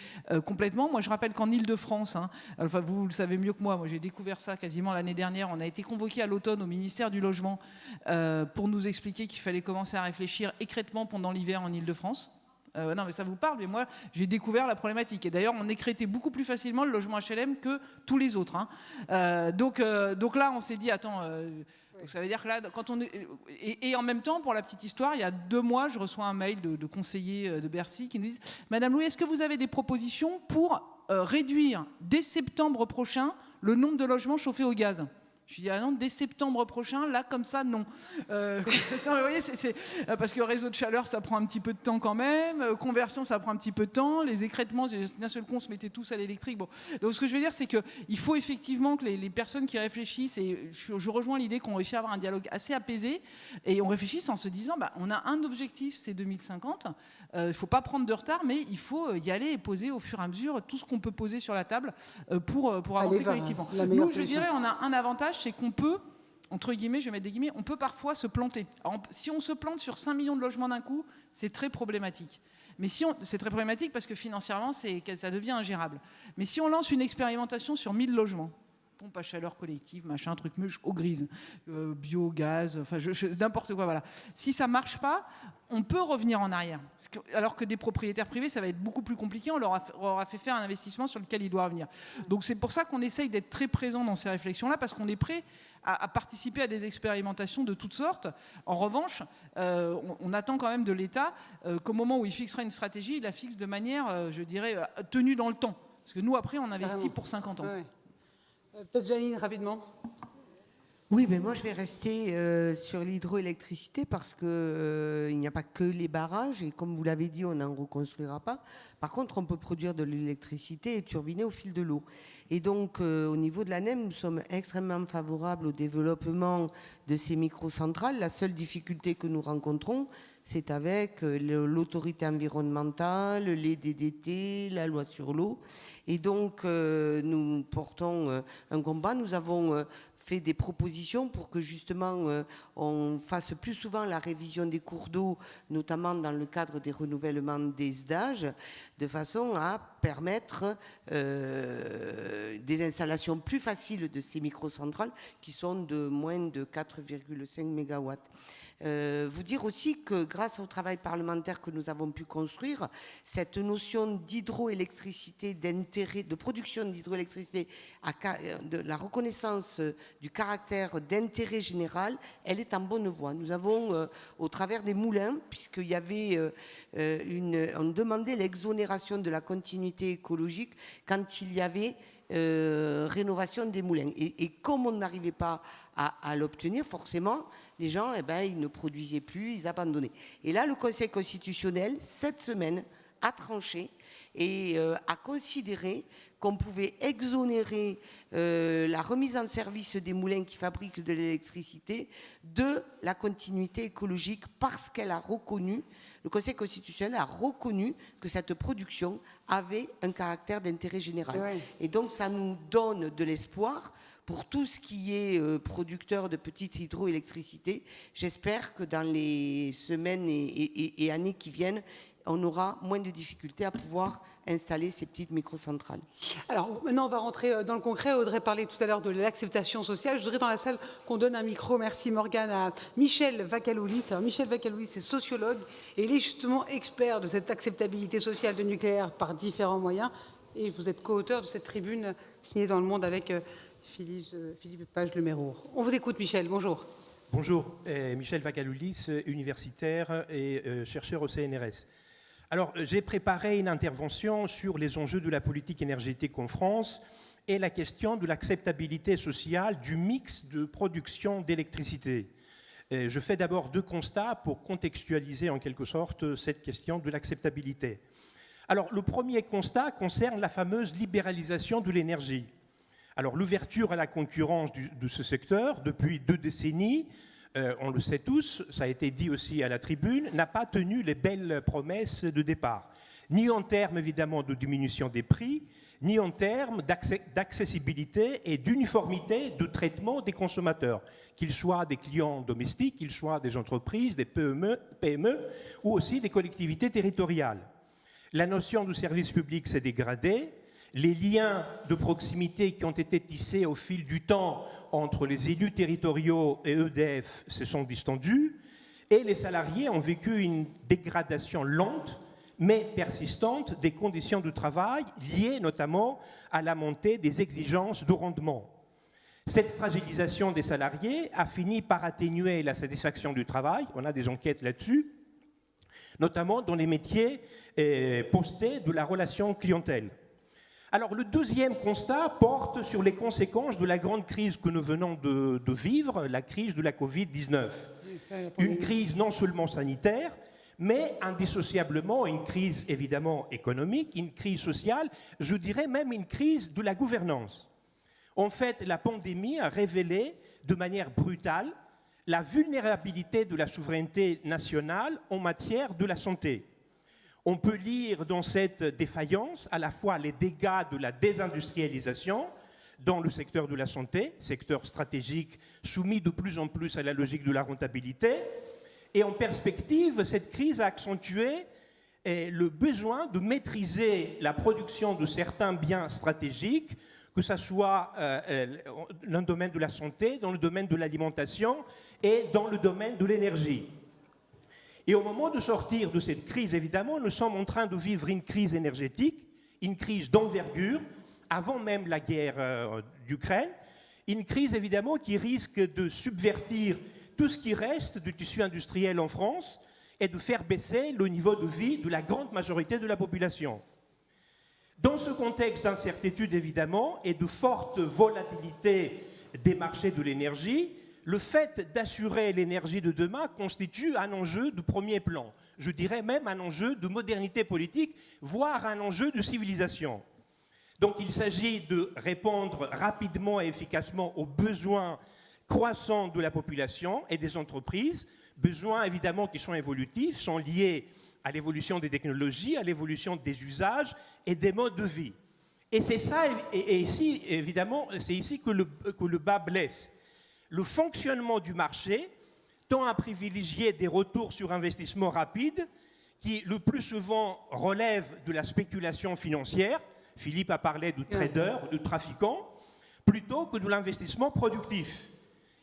Speaker 7: complètement. Moi, je rappelle qu'en Île-de-France, hein, enfin, vous le savez mieux que moi j'ai découvert ça quasiment l'année dernière, on a été convoqué à l'automne au ministère du Logement pour nous expliquer qu'il fallait commencer à réfléchir écrètement pendant l'hiver en Île-de-France. Non, mais ça vous parle, mais moi, j'ai découvert la problématique. Et d'ailleurs, on écrêtait beaucoup plus facilement le logement HLM que tous les autres. Hein. Donc là, on s'est dit, attends... Donc ça veut dire que là, quand on est... et en même temps, pour la petite histoire, il y a 2 mois, je reçois un mail de conseillers de Bercy qui nous disent « Madame Louis, est-ce que vous avez des propositions pour réduire dès septembre prochain le nombre de logements chauffés au gaz ?» Je lui dis, ah non, dès septembre prochain, là, comme ça, non. Non, mais vous voyez, parce que réseau de chaleur, ça prend un petit peu de temps quand même. Conversion, ça prend un petit peu de temps. Les écrêtements, d'un seul coup, on se mettait tous à l'électrique. Bon. Donc, ce que je veux dire, c'est qu'il faut effectivement que les personnes qui réfléchissent, et je rejoins l'idée qu'on réussit à avoir un dialogue assez apaisé, et on réfléchisse en se disant, bah, on a un objectif, c'est 2050. Il ne faut pas prendre de retard, mais il faut y aller et poser au fur et à mesure tout ce qu'on peut poser sur la table pour avancer collectivement. Nous, je dirais, on a un avantage, c'est qu'on peut, entre guillemets, je vais mettre des guillemets, on peut parfois se planter. Alors, si on se plante sur 5 millions de logements d'un coup, c'est très problématique. Mais c'est très problématique parce que financièrement, ça devient ingérable. Mais si on lance une expérimentation sur 1000 logements, pompe à chaleur collective, machin, truc muche, eau grise, biogaz, enfin n'importe quoi, voilà. Si ça marche pas, on peut revenir en arrière. Alors que des propriétaires privés, ça va être beaucoup plus compliqué, on leur aura fait faire un investissement sur lequel ils doivent revenir. Donc c'est pour ça qu'on essaye d'être très présent dans ces réflexions-là, parce qu'on est prêt à participer à des expérimentations de toutes sortes. En revanche, on attend quand même de l'État qu'au moment où il fixera une stratégie, il la fixe de manière, je dirais, tenue dans le temps. Parce que nous, après, on investit pour 50 ans.
Speaker 1: Ouais. Peut-être Janine, rapidement.
Speaker 3: Oui, mais moi je vais rester sur l'hydroélectricité parce que il n'y a pas que les barrages et comme vous l'avez dit, on n'en reconstruira pas. Par contre, on peut produire de l'électricité et turbiner au fil de l'eau. Et donc, au niveau de l'ANEM, nous sommes extrêmement favorables au développement de ces microcentrales. La seule difficulté que nous rencontrons, c'est avec l'autorité environnementale, les DDT, la loi sur l'eau. Et donc, nous portons un combat. Nous avons fait des propositions pour que justement on fasse plus souvent la révision des cours d'eau, notamment dans le cadre des renouvellements des SDAGE, de façon à permettre des installations plus faciles de ces microcentrales qui sont de moins de 4,5 MW. Vous dire aussi que grâce au travail parlementaire que nous avons pu construire, cette notion d'hydroélectricité, d'intérêt, de production d'hydroélectricité, de la reconnaissance du caractère d'intérêt général, elle est en bonne voie. Nous avons, au travers des moulins, puisqu'il y avait on demandait l'exonération de la continuité écologique quand il y avait rénovation des moulins. Et comme on n'arrivait pas à l'obtenir, forcément, les gens, ils ne produisaient plus, ils abandonnaient. Et là, le Conseil constitutionnel, cette semaine, a tranché et a considéré qu'on pouvait exonérer la remise en service des moulins qui fabriquent de l'électricité de la continuité écologique parce qu'elle a reconnu, le Conseil constitutionnel a reconnu que cette production avait un caractère d'intérêt général.
Speaker 1: Ouais.
Speaker 3: Et donc, ça nous donne de l'espoir pour tout ce qui est producteur de petite hydroélectricité. J'espère que dans les semaines et années qui viennent, on aura moins de difficultés à pouvoir installer ces petites microcentrales.
Speaker 1: Alors maintenant, on va rentrer dans le concret. Audrey parlait tout à l'heure de l'acceptation sociale. Je voudrais dans la salle qu'on donne un micro, merci Morgane, à Michel Vacaloulis. Alors Michel Vacaloulis, c'est sociologue et il est justement expert de cette acceptabilité sociale du nucléaire par différents moyens. Et vous êtes co-auteur de cette tribune signée dans Le Monde avec Philippe Page-Lemérour. On vous écoute, Michel. Bonjour.
Speaker 8: Bonjour, Michel Vacaloulis, universitaire et chercheur au CNRS. Alors, j'ai préparé une intervention sur les enjeux de la politique énergétique en France et la question de l'acceptabilité sociale du mix de production d'électricité. Je fais d'abord deux constats pour contextualiser en quelque sorte cette question de l'acceptabilité. Alors, le premier constat concerne la fameuse libéralisation de l'énergie. Alors, l'ouverture à la concurrence de ce secteur depuis 2 décennies, on le sait tous, ça a été dit aussi à la tribune, n'a pas tenu les belles promesses de départ. Ni en termes évidemment de diminution des prix, ni en termes d'accessibilité et d'uniformité de traitement des consommateurs, qu'ils soient des clients domestiques, qu'ils soient des entreprises, des PME ou aussi des collectivités territoriales. La notion de service public s'est dégradée. Les liens de proximité qui ont été tissés au fil du temps entre les élus territoriaux et EDF se sont distendus et les salariés ont vécu une dégradation lente mais persistante des conditions de travail liées notamment à la montée des exigences de rendement. Cette fragilisation des salariés a fini par atténuer la satisfaction du travail, on a des enquêtes là-dessus, notamment dans les métiers postés de la relation clientèle. Alors, le deuxième constat porte sur les conséquences de la grande crise que nous venons de vivre, la crise de la Covid-19. Une crise non seulement sanitaire, mais indissociablement une crise évidemment économique, une crise sociale, je dirais même une crise de la gouvernance. En fait, la pandémie a révélé de manière brutale la vulnérabilité de la souveraineté nationale en matière de la santé. On peut lire dans cette défaillance à la fois les dégâts de la désindustrialisation dans le secteur de la santé, secteur stratégique soumis de plus en plus à la logique de la rentabilité. Et en perspective, cette crise a accentué le besoin de maîtriser la production de certains biens stratégiques, que ce soit dans le domaine de la santé, dans le domaine de l'alimentation et dans le domaine de l'énergie. Et au moment de sortir de cette crise, évidemment, nous sommes en train de vivre une crise énergétique, une crise d'envergure, avant même la guerre d'Ukraine, une crise évidemment qui risque de subvertir tout ce qui reste du tissu industriel en France et de faire baisser le niveau de vie de la grande majorité de la population. Dans ce contexte d'incertitude évidemment et de forte volatilité des marchés de l'énergie, le fait d'assurer l'énergie de demain constitue un enjeu de premier plan. Je dirais même un enjeu de modernité politique, voire un enjeu de civilisation. Donc il s'agit de répondre rapidement et efficacement aux besoins croissants de la population et des entreprises, besoins évidemment qui sont évolutifs, sont liés à l'évolution des technologies, à l'évolution des usages et des modes de vie. Et c'est ça, et ici, évidemment, c'est ici que le bas blesse. Le fonctionnement du marché tend à privilégier des retours sur investissement rapides qui, le plus souvent, relèvent de la spéculation financière. Philippe a parlé de traders, de trafiquants, plutôt que de l'investissement productif.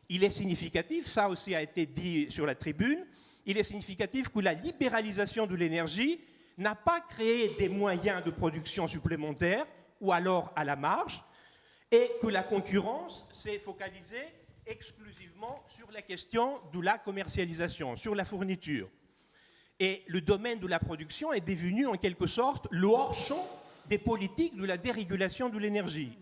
Speaker 8: Il est significatif, ça aussi a été dit sur la tribune, il est significatif que la libéralisation de l'énergie n'a pas créé des moyens de production supplémentaires, ou alors à la marge, et que la concurrence s'est focalisée exclusivement sur la question de la commercialisation, sur la fourniture. Et le domaine de la production est devenu en quelque sorte le hors-champ des politiques de la dérégulation de l'énergie.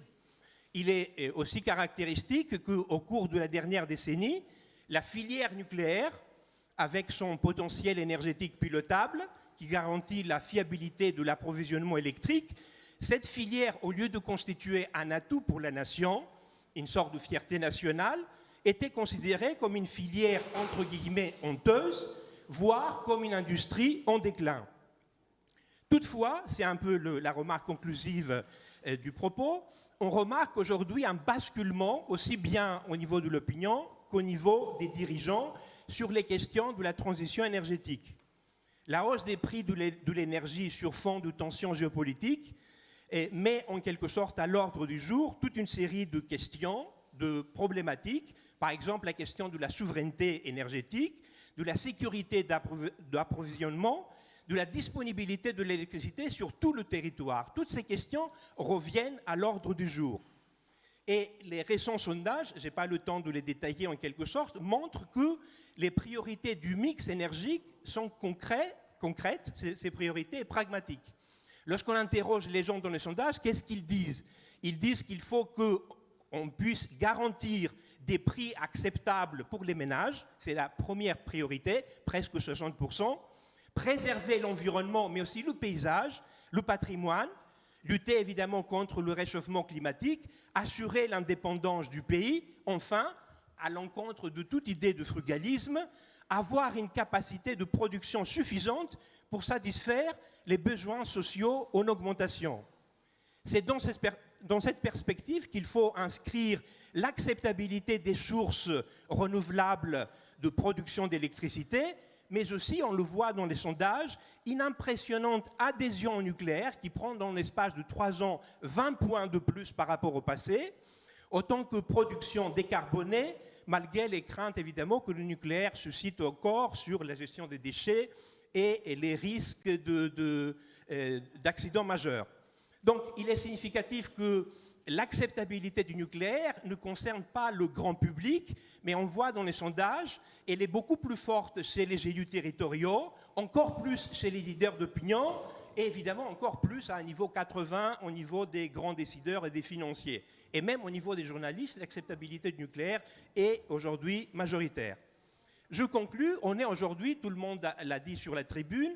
Speaker 8: Il est aussi caractéristique qu'au cours de la dernière décennie, la filière nucléaire, avec son potentiel énergétique pilotable, qui garantit la fiabilité de l'approvisionnement électrique, cette filière, au lieu de constituer un atout pour la nation, une sorte de fierté nationale, était considérée comme une filière entre guillemets honteuse, voire comme une industrie en déclin. Toutefois, c'est un peu la remarque conclusive du propos, on remarque aujourd'hui un basculement aussi bien au niveau de l'opinion qu'au niveau des dirigeants sur les questions de la transition énergétique. La hausse des prix de l'énergie sur fond de tensions géopolitiques met en quelque sorte à l'ordre du jour toute une série de questions, de problématiques, par exemple la question de la souveraineté énergétique, de la sécurité d'approvisionnement, de la disponibilité de l'électricité sur tout le territoire. Toutes ces questions reviennent à l'ordre du jour. Et les récents sondages, je n'ai pas le temps de les détailler en quelque sorte, montrent que les priorités du mix énergique sont concrètes, ces priorités pragmatiques. Lorsqu'on interroge les gens dans les sondages, qu'est-ce qu'ils disent? Ils disent qu'il faut qu'on puisse garantir des prix acceptables pour les ménages, c'est la première priorité, presque 60%, préserver l'environnement, mais aussi le paysage, le patrimoine, lutter évidemment contre le réchauffement climatique, assurer l'indépendance du pays, enfin, à l'encontre de toute idée de frugalisme, avoir une capacité de production suffisante pour satisfaire les besoins sociaux en augmentation. C'est dans cette perspective qu'il faut inscrire l'acceptabilité des sources renouvelables de production d'électricité, mais aussi, on le voit dans les sondages, une impressionnante adhésion au nucléaire qui prend dans l'espace de 3 ans 20 points de plus par rapport au passé, autant que production décarbonée, malgré les craintes évidemment que le nucléaire suscite encore sur la gestion des déchets et les risques d'accidents majeurs. Donc il est significatif que l'acceptabilité du nucléaire ne concerne pas le grand public, mais on voit dans les sondages, elle est beaucoup plus forte chez les élus territoriaux, encore plus chez les leaders d'opinion, et évidemment encore plus à un niveau 80 au niveau des grands décideurs et des financiers. Et même au niveau des journalistes, l'acceptabilité du nucléaire est aujourd'hui majoritaire. Je conclus, on est aujourd'hui, tout le monde l'a dit sur la tribune,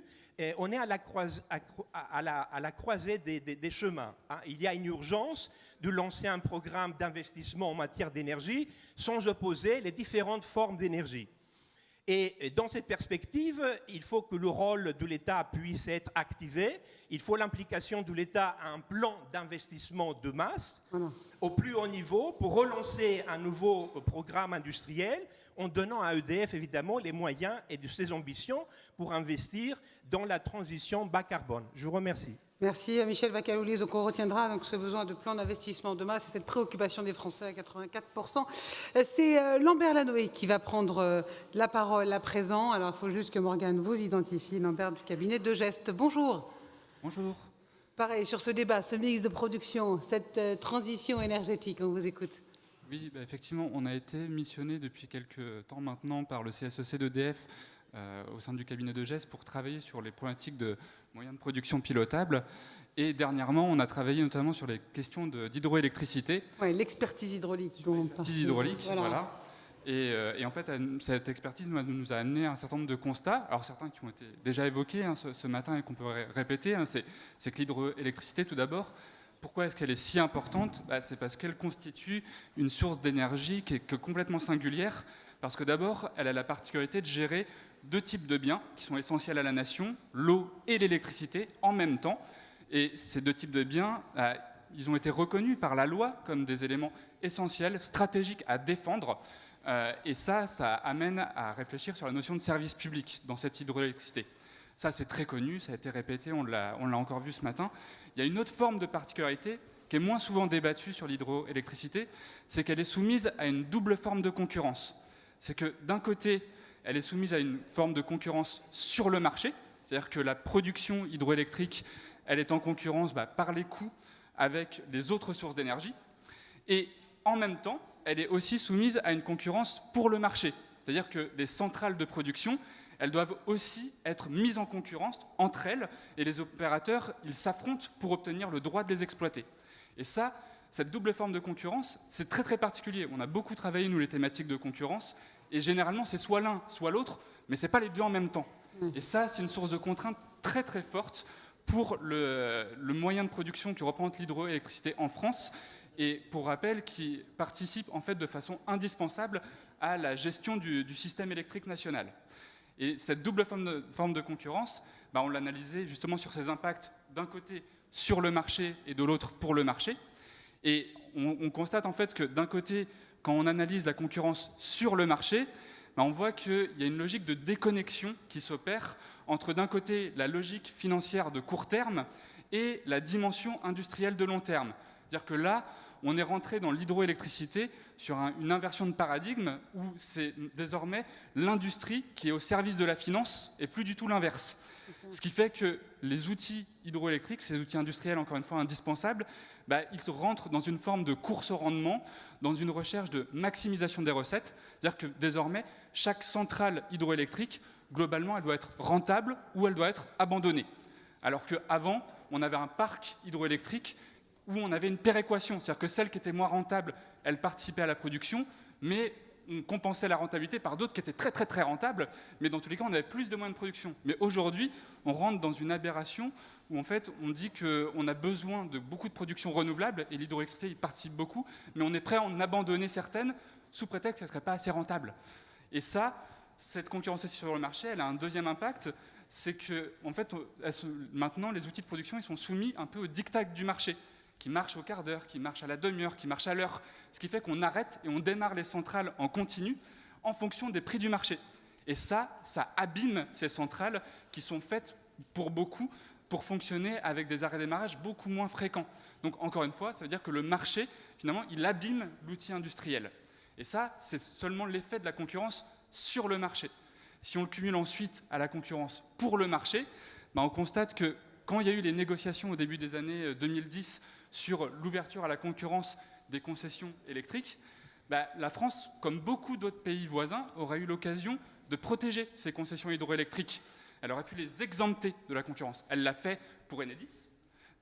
Speaker 8: on est à la croisée des chemins. Il y a une urgence de lancer un programme d'investissement en matière d'énergie sans opposer les différentes formes d'énergie. Et dans cette perspective, il faut que le rôle de l'État puisse être activé. Il faut l'implication de l'État à un plan d'investissement de masse au plus haut niveau pour relancer un nouveau programme industriel en donnant à EDF évidemment les moyens et de ses ambitions pour investir dans la transition bas carbone. Je vous remercie.
Speaker 1: Merci à Michel Vacaloli. Donc on retiendra donc ce besoin de plan d'investissement de masse et cette préoccupation des Français à 84%. C'est Lambert Lanoé qui va prendre la parole à présent. Alors il faut juste que Morgane vous identifie. Lambert du cabinet de Geste. Bonjour.
Speaker 9: Bonjour.
Speaker 1: Pareil, sur ce débat, ce mix de production, cette transition énergétique, on vous écoute.
Speaker 9: Oui, effectivement, on a été missionné depuis quelques temps maintenant par le CSEC d'EDF au sein du cabinet de Geste pour travailler sur les problématiques de moyens de production pilotables. Et dernièrement, on a travaillé notamment sur les questions d'hydroélectricité.
Speaker 1: Oui, l'expertise hydraulique.
Speaker 9: L'expertise hydraulique, voilà. Et en fait, cette expertise nous a amené à un certain nombre de constats. Alors certains qui ont été déjà évoqués ce matin et qu'on peut répéter, c'est que l'hydroélectricité, tout d'abord, pourquoi est-ce qu'elle est si importante? C'est parce qu'elle constitue une source d'énergie qui est complètement singulière, parce que d'abord, elle a la particularité de gérer deux types de biens qui sont essentiels à la nation, l'eau et l'électricité, en même temps. Et ces deux types de biens, ils ont été reconnus par la loi comme des éléments essentiels, stratégiques à défendre. Et ça amène à réfléchir sur la notion de service public dans cette hydroélectricité. Ça, c'est très connu, ça a été répété, on l'a encore vu ce matin. Il y a une autre forme de particularité qui est moins souvent débattue sur l'hydroélectricité, c'est qu'elle est soumise à une double forme de concurrence. C'est que d'un côté, elle est soumise à une forme de concurrence sur le marché, c'est-à-dire que la production hydroélectrique, elle est en concurrence par les coûts avec les autres sources d'énergie. Et en même temps, elle est aussi soumise à une concurrence pour le marché. C'est-à-dire que les centrales de production, elles doivent aussi être mises en concurrence entre elles, et les opérateurs, ils s'affrontent pour obtenir le droit de les exploiter. Et ça, cette double forme de concurrence, c'est très très particulier. On a beaucoup travaillé, nous, les thématiques de concurrence, et généralement, c'est soit l'un, soit l'autre, mais ce n'est pas les deux en même temps. Et ça, c'est une source de contrainte très très forte pour le moyen de production qui représente l'hydroélectricité en France, et pour rappel, qui participe en fait de façon indispensable à la gestion du système électrique national. Et cette double forme de concurrence, on l'a analysée justement sur ses impacts d'un côté sur le marché et de l'autre pour le marché. Et on constate en fait que d'un côté, quand on analyse la concurrence sur le marché, on voit qu'il y a une logique de déconnexion qui s'opère entre d'un côté la logique financière de court terme et la dimension industrielle de long terme. C'est-à-dire que là, on est rentré dans l'hydroélectricité sur une inversion de paradigme où c'est désormais l'industrie qui est au service de la finance et plus du tout l'inverse. Ce qui fait que les outils hydroélectriques, ces outils industriels encore une fois indispensables, ils rentrent dans une forme de course au rendement, dans une recherche de maximisation des recettes. C'est-à-dire que désormais, chaque centrale hydroélectrique, globalement, elle doit être rentable ou elle doit être abandonnée. Alors qu'avant, on avait un parc hydroélectrique où on avait une péréquation, c'est-à-dire que celles qui étaient moins rentables, elles participaient à la production, mais on compensait la rentabilité par d'autres qui étaient très très très rentables, mais dans tous les cas, on avait plus de moyens de production. Mais aujourd'hui, on rentre dans une aberration où en fait, on dit qu'on a besoin de beaucoup de production renouvelable, et l'hydroélectricité y participe beaucoup, mais on est prêt à en abandonner certaines sous prétexte que ça ne serait pas assez rentable. Et ça, cette concurrence sur le marché, elle a un deuxième impact, c'est que en fait, maintenant, les outils de production, ils sont soumis un peu au diktat du marché, qui marche au quart d'heure, qui marche à la demi-heure, qui marche à l'heure, ce qui fait qu'on arrête et on démarre les centrales en continu en fonction des prix du marché. Et ça abîme ces centrales qui sont faites pour beaucoup pour fonctionner avec des arrêts démarrage beaucoup moins fréquents. Donc encore une fois, ça veut dire que le marché, finalement, il abîme l'outil industriel. Et ça, c'est seulement l'effet de la concurrence sur le marché. Si on le cumule ensuite à la concurrence pour le marché, on constate que quand il y a eu les négociations au début des années 2010 sur l'ouverture à la concurrence des concessions électriques, la France, comme beaucoup d'autres pays voisins, aurait eu l'occasion de protéger ces concessions hydroélectriques. Elle aurait pu les exempter de la concurrence. Elle l'a fait pour Enedis,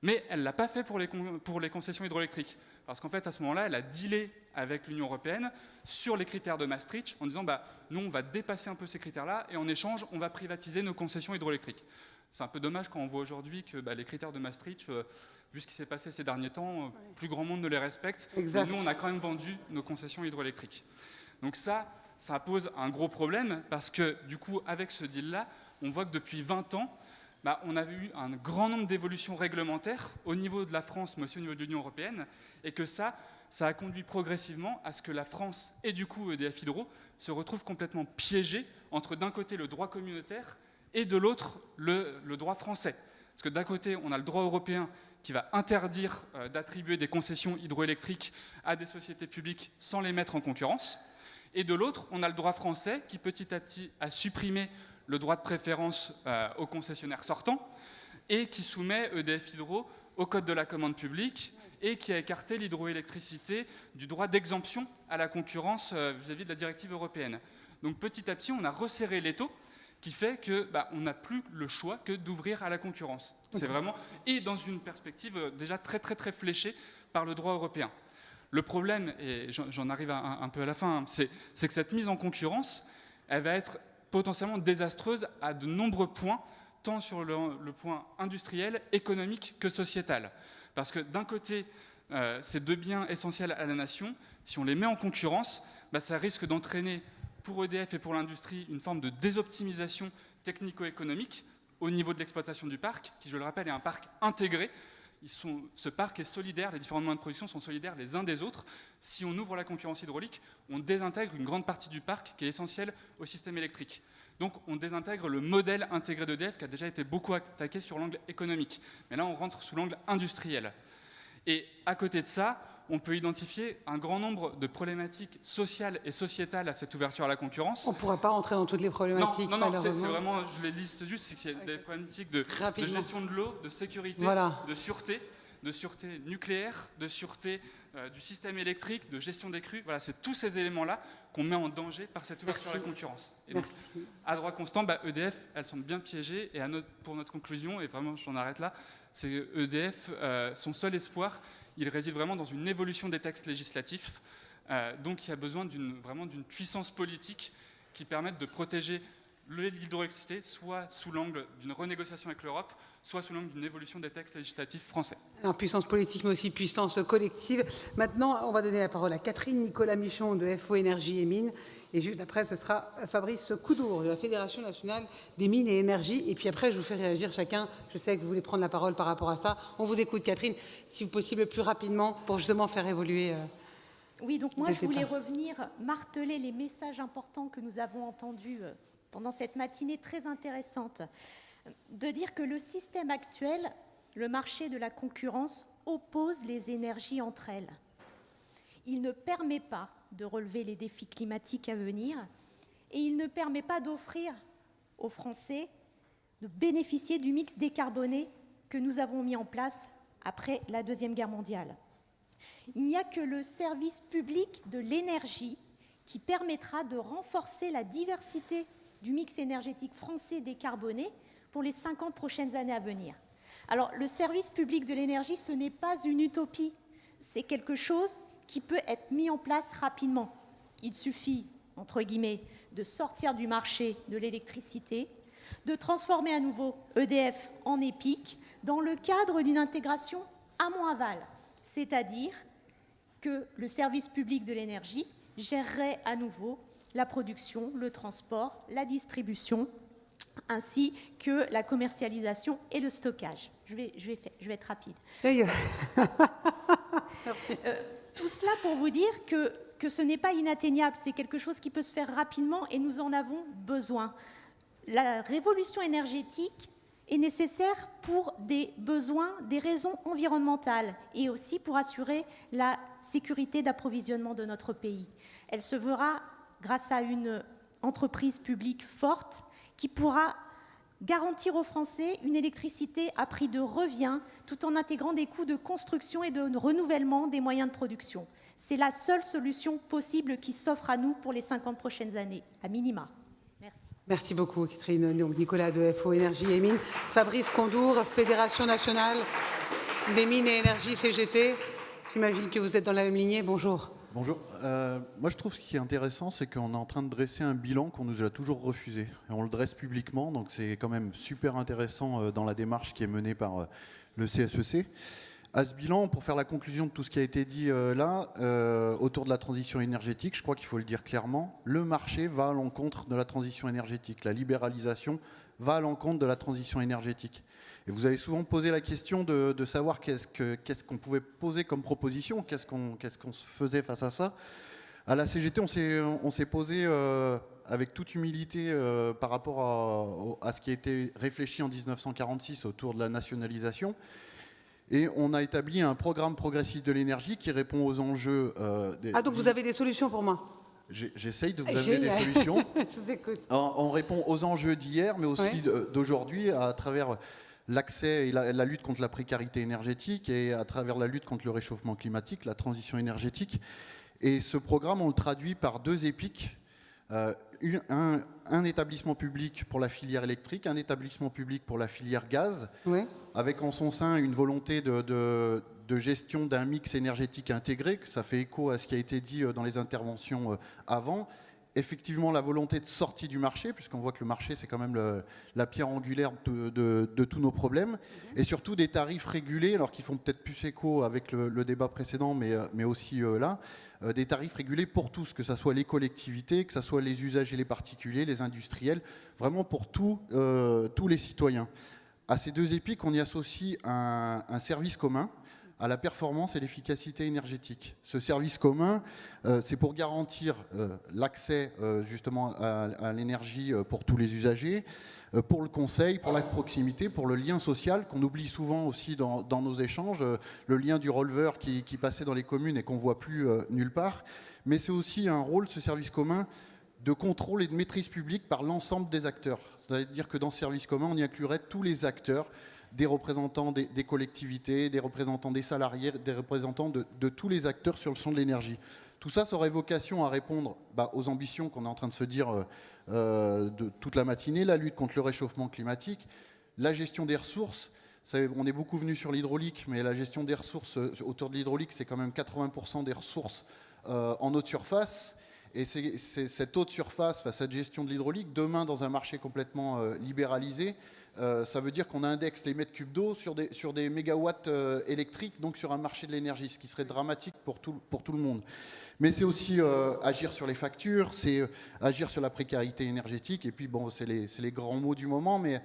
Speaker 9: mais elle ne l'a pas fait pour les concessions hydroélectriques. Parce qu'en fait, à ce moment-là, elle a dealé avec l'Union européenne sur les critères de Maastricht en disant nous, on va dépasser un peu ces critères-là et en échange, on va privatiser nos concessions hydroélectriques. C'est un peu dommage quand on voit aujourd'hui que les critères de Maastricht, vu ce qui s'est passé ces derniers temps, plus grand monde ne les respecte. Mais nous, on a quand même vendu nos concessions hydroélectriques. Donc ça pose un gros problème parce que du coup, avec ce deal-là, on voit que depuis 20 ans, on avait eu un grand nombre d'évolutions réglementaires au niveau de la France, mais aussi au niveau de l'Union européenne, et que ça a conduit progressivement à ce que la France et du coup EDF Hydro se retrouvent complètement piégés entre d'un côté le droit communautaire et de l'autre le droit français. Parce que d'un côté, on a le droit européen qui va interdire d'attribuer des concessions hydroélectriques à des sociétés publiques sans les mettre en concurrence, et de l'autre, on a le droit français qui petit à petit a supprimé le droit de préférence aux concessionnaires sortants et qui soumet EDF Hydro au code de la commande publique et qui a écarté l'hydroélectricité du droit d'exemption à la concurrence vis-à-vis de la directive européenne. Donc petit à petit, on a resserré l'étau qui fait qu'on n'a plus le choix que d'ouvrir à la concurrence. C'est vraiment, et dans une perspective déjà très très très fléchée par le droit européen. Le problème, et j'en arrive un peu à la fin, hein, c'est que cette mise en concurrence, elle va être potentiellement désastreuse à de nombreux points, tant sur le point industriel, économique que sociétal. Parce que d'un côté, ces deux biens essentiels à la nation, si on les met en concurrence, ça risque d'entraîner pour EDF et pour l'industrie une forme de désoptimisation technico-économique au niveau de l'exploitation du parc, qui, je le rappelle, est un parc intégré. Ce parc est solidaire, les différents moyens de production sont solidaires les uns des autres. Si on ouvre la concurrence hydraulique, on désintègre une grande partie du parc qui est essentielle au système électrique. Donc on désintègre le modèle intégré d'EDF qui a déjà été beaucoup attaqué sur l'angle économique. Mais là, on rentre sous l'angle industriel. Et à côté de ça, on peut identifier un grand nombre de problématiques sociales et sociétales à cette ouverture à la concurrence.
Speaker 1: On ne pourra pas rentrer dans toutes les problématiques.
Speaker 9: Non, c'est vraiment, je les liste juste, c'est qu'il y a des problématiques de gestion de l'eau, de sécurité, de sûreté nucléaire, de sûreté du système électrique, de gestion des crues. Voilà, c'est tous ces éléments-là qu'on met en danger par cette ouverture à la concurrence. Et donc, à droit constant, EDF, elle semble bien piégée. Et pour notre conclusion, et vraiment j'en arrête là, c'est EDF, son seul espoir, il réside vraiment dans une évolution des textes législatifs. Donc il y a besoin vraiment d'une puissance politique qui permette de protéger l'hydroélectricité, soit sous l'angle d'une renégociation avec l'Europe, soit sous l'angle d'une évolution des textes législatifs français.
Speaker 1: Alors, puissance politique, mais aussi puissance collective. Maintenant, on va donner la parole à Catherine Nicolas-Michon de FO Énergie et Mines. Et juste après, ce sera Fabrice Coudour de la Fédération nationale des mines et énergies. Et puis après, je vous fais réagir chacun. Je sais que vous voulez prendre la parole par rapport à ça. On vous écoute, Catherine, si possible, plus rapidement, pour justement faire évoluer.
Speaker 10: Oui, donc moi, je voulais revenir, marteler les messages importants que nous avons entendus pendant cette matinée très intéressante, de dire que le système actuel, le marché de la concurrence, oppose les énergies entre elles. Il ne permet pas de relever les défis climatiques à venir et il ne permet pas d'offrir aux Français de bénéficier du mix décarboné que nous avons mis en place après la Deuxième Guerre mondiale. Il n'y a que le service public de l'énergie qui permettra de renforcer la diversité du mix énergétique français décarboné pour les 50 prochaines années à venir. Alors, le service public de l'énergie, ce n'est pas une utopie, c'est quelque chose qui peut être mis en place rapidement. Il suffit, entre guillemets, de sortir du marché de l'électricité, de transformer à nouveau EDF en EPIC dans le cadre d'une intégration amont-aval, c'est-à-dire que le service public de l'énergie gérerait à nouveau la production, le transport, la distribution, ainsi que la commercialisation et le stockage. Je vais être rapide. Tout cela pour vous dire que ce n'est pas inatteignable, c'est quelque chose qui peut se faire rapidement et nous en avons besoin. La révolution énergétique est nécessaire pour des besoins, des raisons environnementales et aussi pour assurer la sécurité d'approvisionnement de notre pays. Elle se fera grâce à une entreprise publique forte qui pourra garantir aux Français une électricité à prix de revient tout en intégrant des coûts de construction et de renouvellement des moyens de production. C'est la seule solution possible qui s'offre à nous pour les 50 prochaines années, à minima. Merci.
Speaker 1: Merci beaucoup, Catherine. Donc, Nicolas de FO Énergie et Mines. Fabrice Coudour, Fédération nationale des mines et énergies CGT. J'imagine que vous êtes dans la même lignée. Bonjour.
Speaker 11: Bonjour. Moi, je trouve ce qui est intéressant, c'est qu'on est en train de dresser un bilan qu'on nous a toujours refusé. Et on le dresse publiquement, donc c'est quand même super intéressant dans la démarche qui est menée par le CSEC. À ce bilan, pour faire la conclusion de tout ce qui a été dit là, autour de la transition énergétique, je crois qu'il faut le dire clairement, le marché va à l'encontre de la transition énergétique. La libéralisation va à l'encontre de la transition énergétique. Et vous avez souvent posé la question de savoir qu'est-ce qu'on pouvait poser comme proposition, qu'est-ce qu'on se faisait face à ça. À la CGT, on s'est posé avec toute humilité par rapport à ce qui a été réfléchi en 1946 autour de la nationalisation. Et on a établi un programme progressiste de l'énergie qui répond aux enjeux...
Speaker 1: donc vous avez des solutions pour moi?
Speaker 11: J'essaye de vous amener des solutions.
Speaker 1: Je vous écoute.
Speaker 11: On répond aux enjeux d'hier, mais aussi d'aujourd'hui, à travers l'accès et la lutte contre la précarité énergétique et à travers la lutte contre le réchauffement climatique, la transition énergétique. Et ce programme, on le traduit par deux EPIC. Un établissement public pour la filière électrique, un établissement public pour la filière gaz, avec en son sein une volonté de gestion d'un mix énergétique intégré, que ça fait écho à ce qui a été dit dans les interventions avant. Effectivement, la volonté de sortie du marché, puisqu'on voit que le marché, c'est quand même la pierre angulaire de tous nos problèmes, et surtout des tarifs régulés, alors qui font peut-être plus écho avec le débat précédent, mais aussi là, des tarifs régulés pour tous, que ce soit les collectivités, que ce soit les usagers, les particuliers, les industriels, vraiment pour tous les citoyens. À ces deux épiques, on y associe un service commun à la performance et l'efficacité énergétique. Ce service commun, c'est pour garantir l'accès justement à l'énergie pour tous les usagers, pour le conseil, pour la proximité, pour le lien social qu'on oublie souvent aussi dans nos échanges, le lien du releveur qui passait dans les communes et qu'on ne voit plus nulle part. Mais c'est aussi un rôle, ce service commun, de contrôle et de maîtrise publique par l'ensemble des acteurs. C'est-à-dire que dans ce service commun, on y inclurait tous les acteurs, des représentants des collectivités, des représentants des salariés, des représentants de tous les acteurs sur le champ de l'énergie. Tout ça, ça aurait vocation à répondre aux ambitions qu'on est en train de se dire de toute la matinée, la lutte contre le réchauffement climatique, la gestion des ressources. On est beaucoup venu sur l'hydraulique, mais la gestion des ressources autour de l'hydraulique, c'est quand même 80% des ressources en eau de surface. Et c'est cette eau de surface, cette gestion de l'hydraulique, demain dans un marché complètement libéralisé, ça veut dire qu'on indexe les mètres cubes d'eau sur des mégawatts électriques, donc sur un marché de l'énergie, ce qui serait dramatique pour tout le monde. Mais c'est aussi agir sur les factures, c'est agir sur la précarité énergétique, et puis bon, c'est les grands mots du moment, mais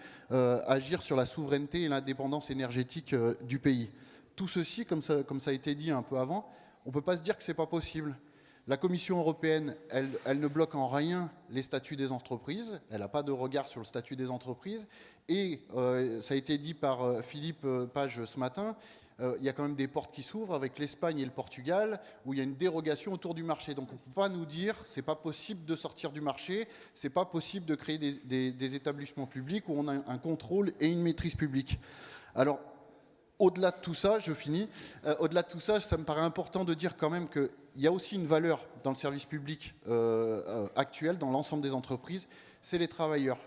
Speaker 11: agir sur la souveraineté et l'indépendance énergétique du pays. Tout ceci, comme ça a été dit un peu avant, on ne peut pas se dire que ce n'est pas possible. La Commission européenne, elle ne bloque en rien les statuts des entreprises. Elle n'a pas de regard sur le statut des entreprises. Et ça a été dit par Philippe Page ce matin, il y a quand même des portes qui s'ouvrent avec l'Espagne et le Portugal, où il y a une dérogation autour du marché. Donc on ne peut pas nous dire que ce n'est pas possible de sortir du marché, ce n'est pas possible de créer des établissements publics où on a un contrôle et une maîtrise publique. Alors, au-delà de tout ça, je finis, au-delà de tout ça, ça me paraît important de dire quand même qu'il y a aussi une valeur dans le service public actuel, dans l'ensemble des entreprises, c'est les travailleurs.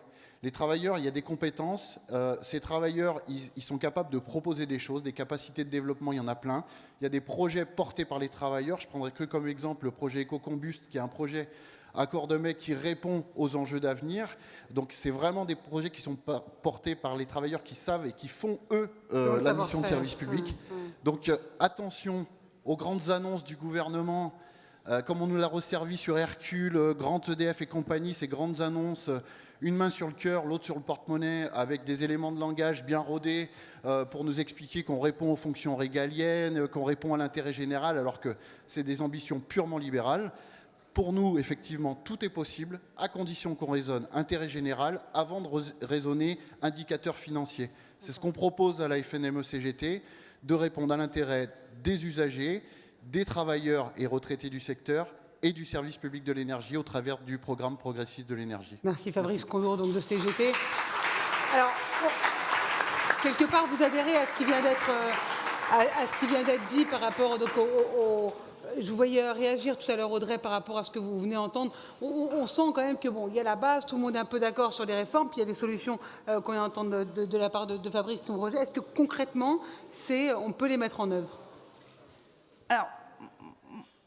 Speaker 11: Les travailleurs, il y a des compétences. Ces travailleurs, ils sont capables de proposer des choses, des capacités de développement, il y en a plein. Il y a des projets portés par les travailleurs. Je prendrai que comme exemple le projet EcoCombust, qui est un projet à Cordemais qui répond aux enjeux d'avenir. Donc c'est vraiment des projets qui sont portés par les travailleurs qui savent et qui font, eux, la mission de service public. Donc attention aux grandes annonces du gouvernement, comme on nous l'a resservi sur Hercule, Grand EDF et compagnie, ces grandes annonces, une main sur le cœur, l'autre sur le porte-monnaie, avec des éléments de langage bien rodés pour nous expliquer qu'on répond aux fonctions régaliennes, qu'on répond à l'intérêt général, alors que c'est des ambitions purement libérales. Pour nous, effectivement, tout est possible, à condition qu'on raisonne intérêt général avant de raisonner indicateur financier. C'est ce qu'on propose à la FNME-CGT, de répondre à l'intérêt des usagers, des travailleurs et retraités du secteur et du service public de l'énergie au travers du programme progressiste de l'énergie.
Speaker 1: Merci Fabrice Condour, donc de CGT. Alors, quelque part, vous adhérez à ce qui vient d'être dit par rapport donc, je vous voyais réagir tout à l'heure, Audrey, par rapport à ce que vous venez d'entendre. On sent quand même que bon, il y a la base, tout le monde est un peu d'accord sur les réformes, puis il y a des solutions qu'on vient d'entendre de la part de Fabrice qui ont rejeté. Est-ce que concrètement, on peut les mettre en œuvre?
Speaker 6: Alors,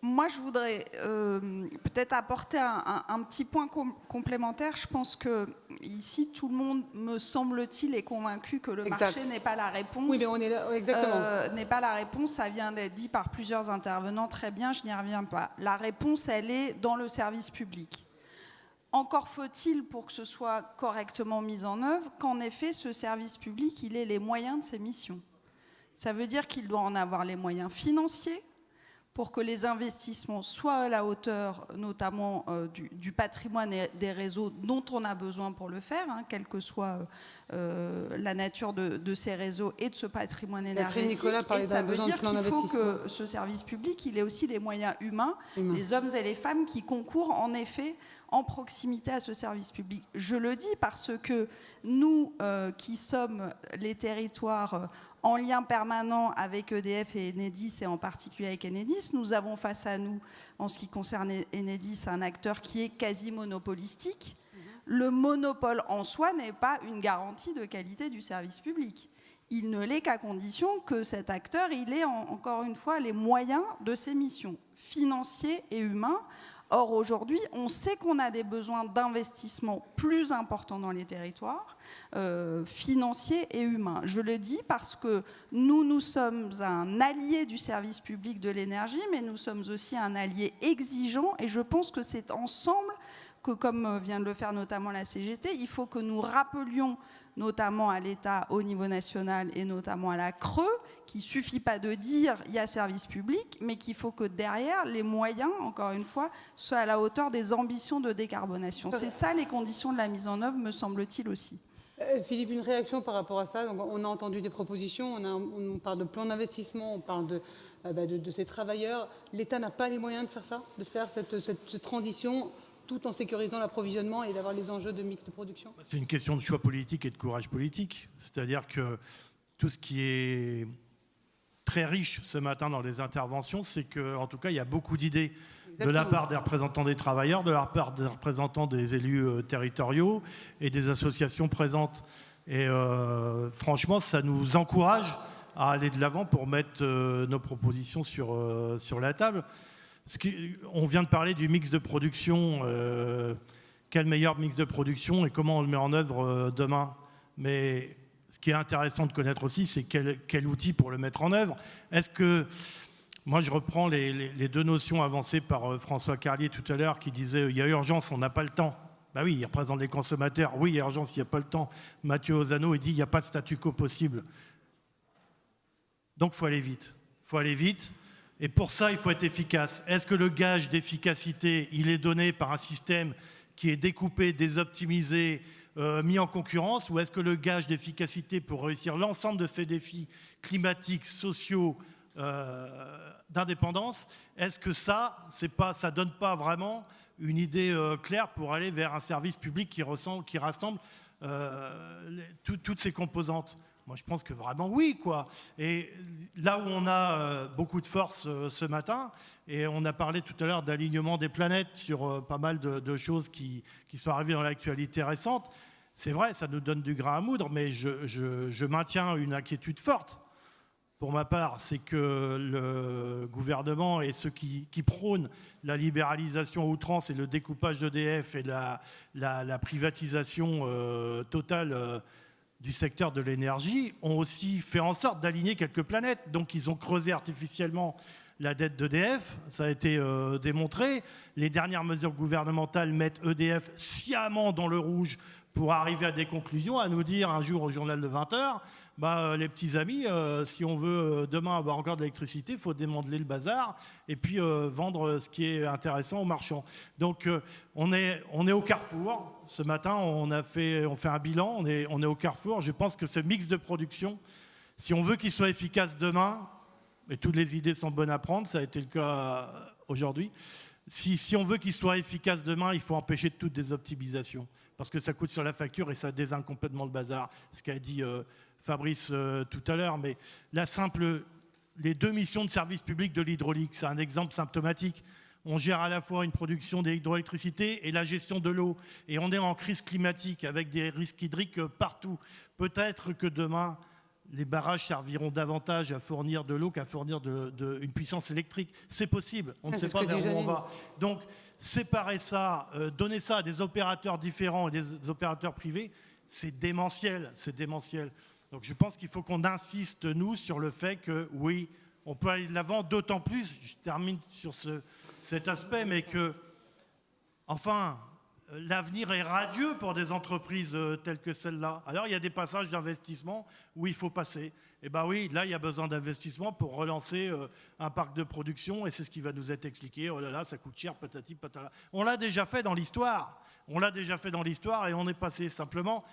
Speaker 6: moi, je voudrais peut-être apporter un petit point complémentaire. Je pense que ici, tout le monde, me semble-t-il, est convaincu que le marché n'est pas la réponse.
Speaker 1: Oui, mais on est là, exactement.
Speaker 6: N'est pas la réponse. Ça vient d'être dit par plusieurs intervenants. Très bien, je n'y reviens pas. La réponse, elle est dans le service public. Encore faut-il, pour que ce soit correctement mis en œuvre, qu'en effet, ce service public, il ait les moyens de ses missions. Ça veut dire qu'il doit en avoir les moyens financiers, pour que les investissements soient à la hauteur, notamment du patrimoine et des réseaux dont on a besoin pour le faire, hein, quelle que soit la nature de ces réseaux et de ce patrimoine énergétique.
Speaker 1: Nicolas parlait
Speaker 6: et ça veut dire qu'il faut que
Speaker 1: d'investissement.
Speaker 6: ce service public, il ait aussi les moyens humains, les hommes et les femmes qui concourent en effet en proximité à ce service public. Je le dis parce que nous, qui sommes les territoires en lien permanent avec EDF et Enedis, et en particulier avec Enedis, nous avons face à nous, en ce qui concerne Enedis, un acteur qui est quasi monopolistique. Le monopole en soi n'est pas une garantie de qualité du service public. Il ne l'est qu'à condition que cet acteur il ait encore une fois les moyens de ses missions, financiers et humains. Or, aujourd'hui, on sait qu'on a des besoins d'investissement plus importants dans les territoires, financiers et humains. Je le dis parce que nous sommes un allié du service public de l'énergie, mais nous sommes aussi un allié exigeant, et je pense que c'est ensemble que, comme vient de le faire notamment la CGT, il faut que nous rappelions notamment à l'État au niveau national et notamment à la CRE, qu'il ne suffit pas de dire il y a service public, mais qu'il faut que derrière, les moyens, encore une fois, soient à la hauteur des ambitions de décarbonation. C'est ça les conditions de la mise en œuvre, me semble-t-il aussi.
Speaker 1: Philippe, une réaction par rapport à ça. Donc, on a entendu des propositions, on parle de plan d'investissement, on parle de ces travailleurs. L'État n'a pas les moyens de faire ça, de faire cette transition tout en sécurisant l'approvisionnement et d'avoir les enjeux de mix de production?
Speaker 2: C'est une question de choix politique et de courage politique. C'est-à-dire que tout ce qui est très riche ce matin dans les interventions, c'est qu'en tout cas, il y a beaucoup d'idées de la part des représentants des travailleurs, de la part des représentants des élus territoriaux et des associations présentes. Et franchement, ça nous encourage à aller de l'avant pour mettre nos propositions sur la table. On vient de parler du mix de production. Quel meilleur mix de production et comment on le met en œuvre demain? Mais ce qui est intéressant de connaître aussi, c'est quel outil pour le mettre en œuvre. Est-ce que... Moi, je reprends les deux notions avancées par François Carlier tout à l'heure, qui disait il y a urgence, on n'a pas le temps. Ben oui, il représente les consommateurs. Oui, il y a urgence, il n'y a pas le temps. Mathieu Ozano, il dit il n'y a pas de statu quo possible. Donc, il faut aller vite. Il faut aller vite. Et pour ça, il faut être efficace. Est-ce que le gage d'efficacité, il est donné par un système qui est découpé, désoptimisé, mis en concurrence, ou est-ce que le gage d'efficacité pour réussir l'ensemble de ces défis climatiques, sociaux, d'indépendance, est-ce que ça donne pas vraiment une idée claire pour aller vers un service public qui rassemble toutes ces composantes? Moi, je pense que vraiment oui, quoi. Et là où on a beaucoup de force ce matin, et on a parlé tout à l'heure d'alignement des planètes sur pas mal de choses qui sont arrivées dans l'actualité récente, c'est vrai, ça nous donne du grain à moudre, mais je maintiens une inquiétude forte. Pour ma part, c'est que le gouvernement et ceux qui prônent la libéralisation à outrance et le découpage d'EDF et la privatisation totale du secteur de l'énergie ont aussi fait en sorte d'aligner quelques planètes. Donc ils ont creusé artificiellement la dette d'EDF, ça a été démontré. Les dernières mesures gouvernementales mettent EDF sciemment dans le rouge pour arriver à des conclusions, à nous dire un jour au journal de 20h, les petits amis, si on veut demain avoir encore de l'électricité, il faut démanteler le bazar et puis vendre ce qui est intéressant aux marchands. Donc on est au carrefour. Ce matin, on fait un bilan, on est au carrefour. Je pense que ce mix de production, si on veut qu'il soit efficace demain, et toutes les idées sont bonnes à prendre, ça a été le cas aujourd'hui, si on veut qu'il soit efficace demain, il faut empêcher toute désoptimisation. Parce que ça coûte sur la facture et ça désigne complètement le bazar, ce qu'a dit Fabrice tout à l'heure. Mais les deux missions de service public de l'hydraulique, c'est un exemple symptomatique. On gère à la fois une production d'hydroélectricité et la gestion de l'eau. Et on est en crise climatique avec des risques hydriques partout. Peut-être que demain, les barrages serviront davantage à fournir de l'eau qu'à fournir une puissance électrique. C'est possible, on ne sait pas vers où on va. Donc, séparer ça, donner ça à des opérateurs différents et des opérateurs privés, c'est démentiel, c'est démentiel. Donc je pense qu'il faut qu'on insiste, nous, sur le fait que, oui, on peut aller de l'avant, d'autant plus, je termine sur cet aspect, mais que, enfin, l'avenir est radieux pour des entreprises telles que celle-là. Alors, il y a des passages d'investissement où il faut passer. Eh bien oui, là, il y a besoin d'investissement pour relancer un parc de production, et c'est ce qui va nous être expliqué. Oh là là, ça coûte cher, patati patala. On l'a déjà fait dans l'histoire. On l'a déjà fait dans l'histoire et on est passé simplement.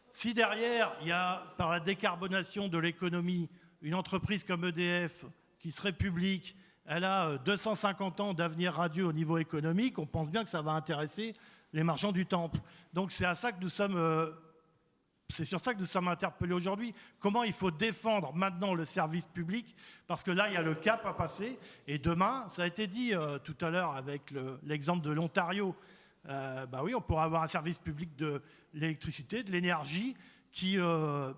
Speaker 2: Si derrière, il y a, par la décarbonation de l'économie, une entreprise comme EDF, qui serait publique, elle a 250 ans d'avenir radieux au niveau économique, on pense bien que ça va intéresser les marchands du Temple. Donc c'est à ça que nous sommes... C'est sur ça que nous sommes interpellés aujourd'hui. Comment il faut défendre maintenant le service public? Parce que là, il y a le cap à passer. Et demain, ça a été dit tout à l'heure avec l'exemple de l'Ontario. Oui, on pourra avoir un service public de l'électricité, de l'énergie, qui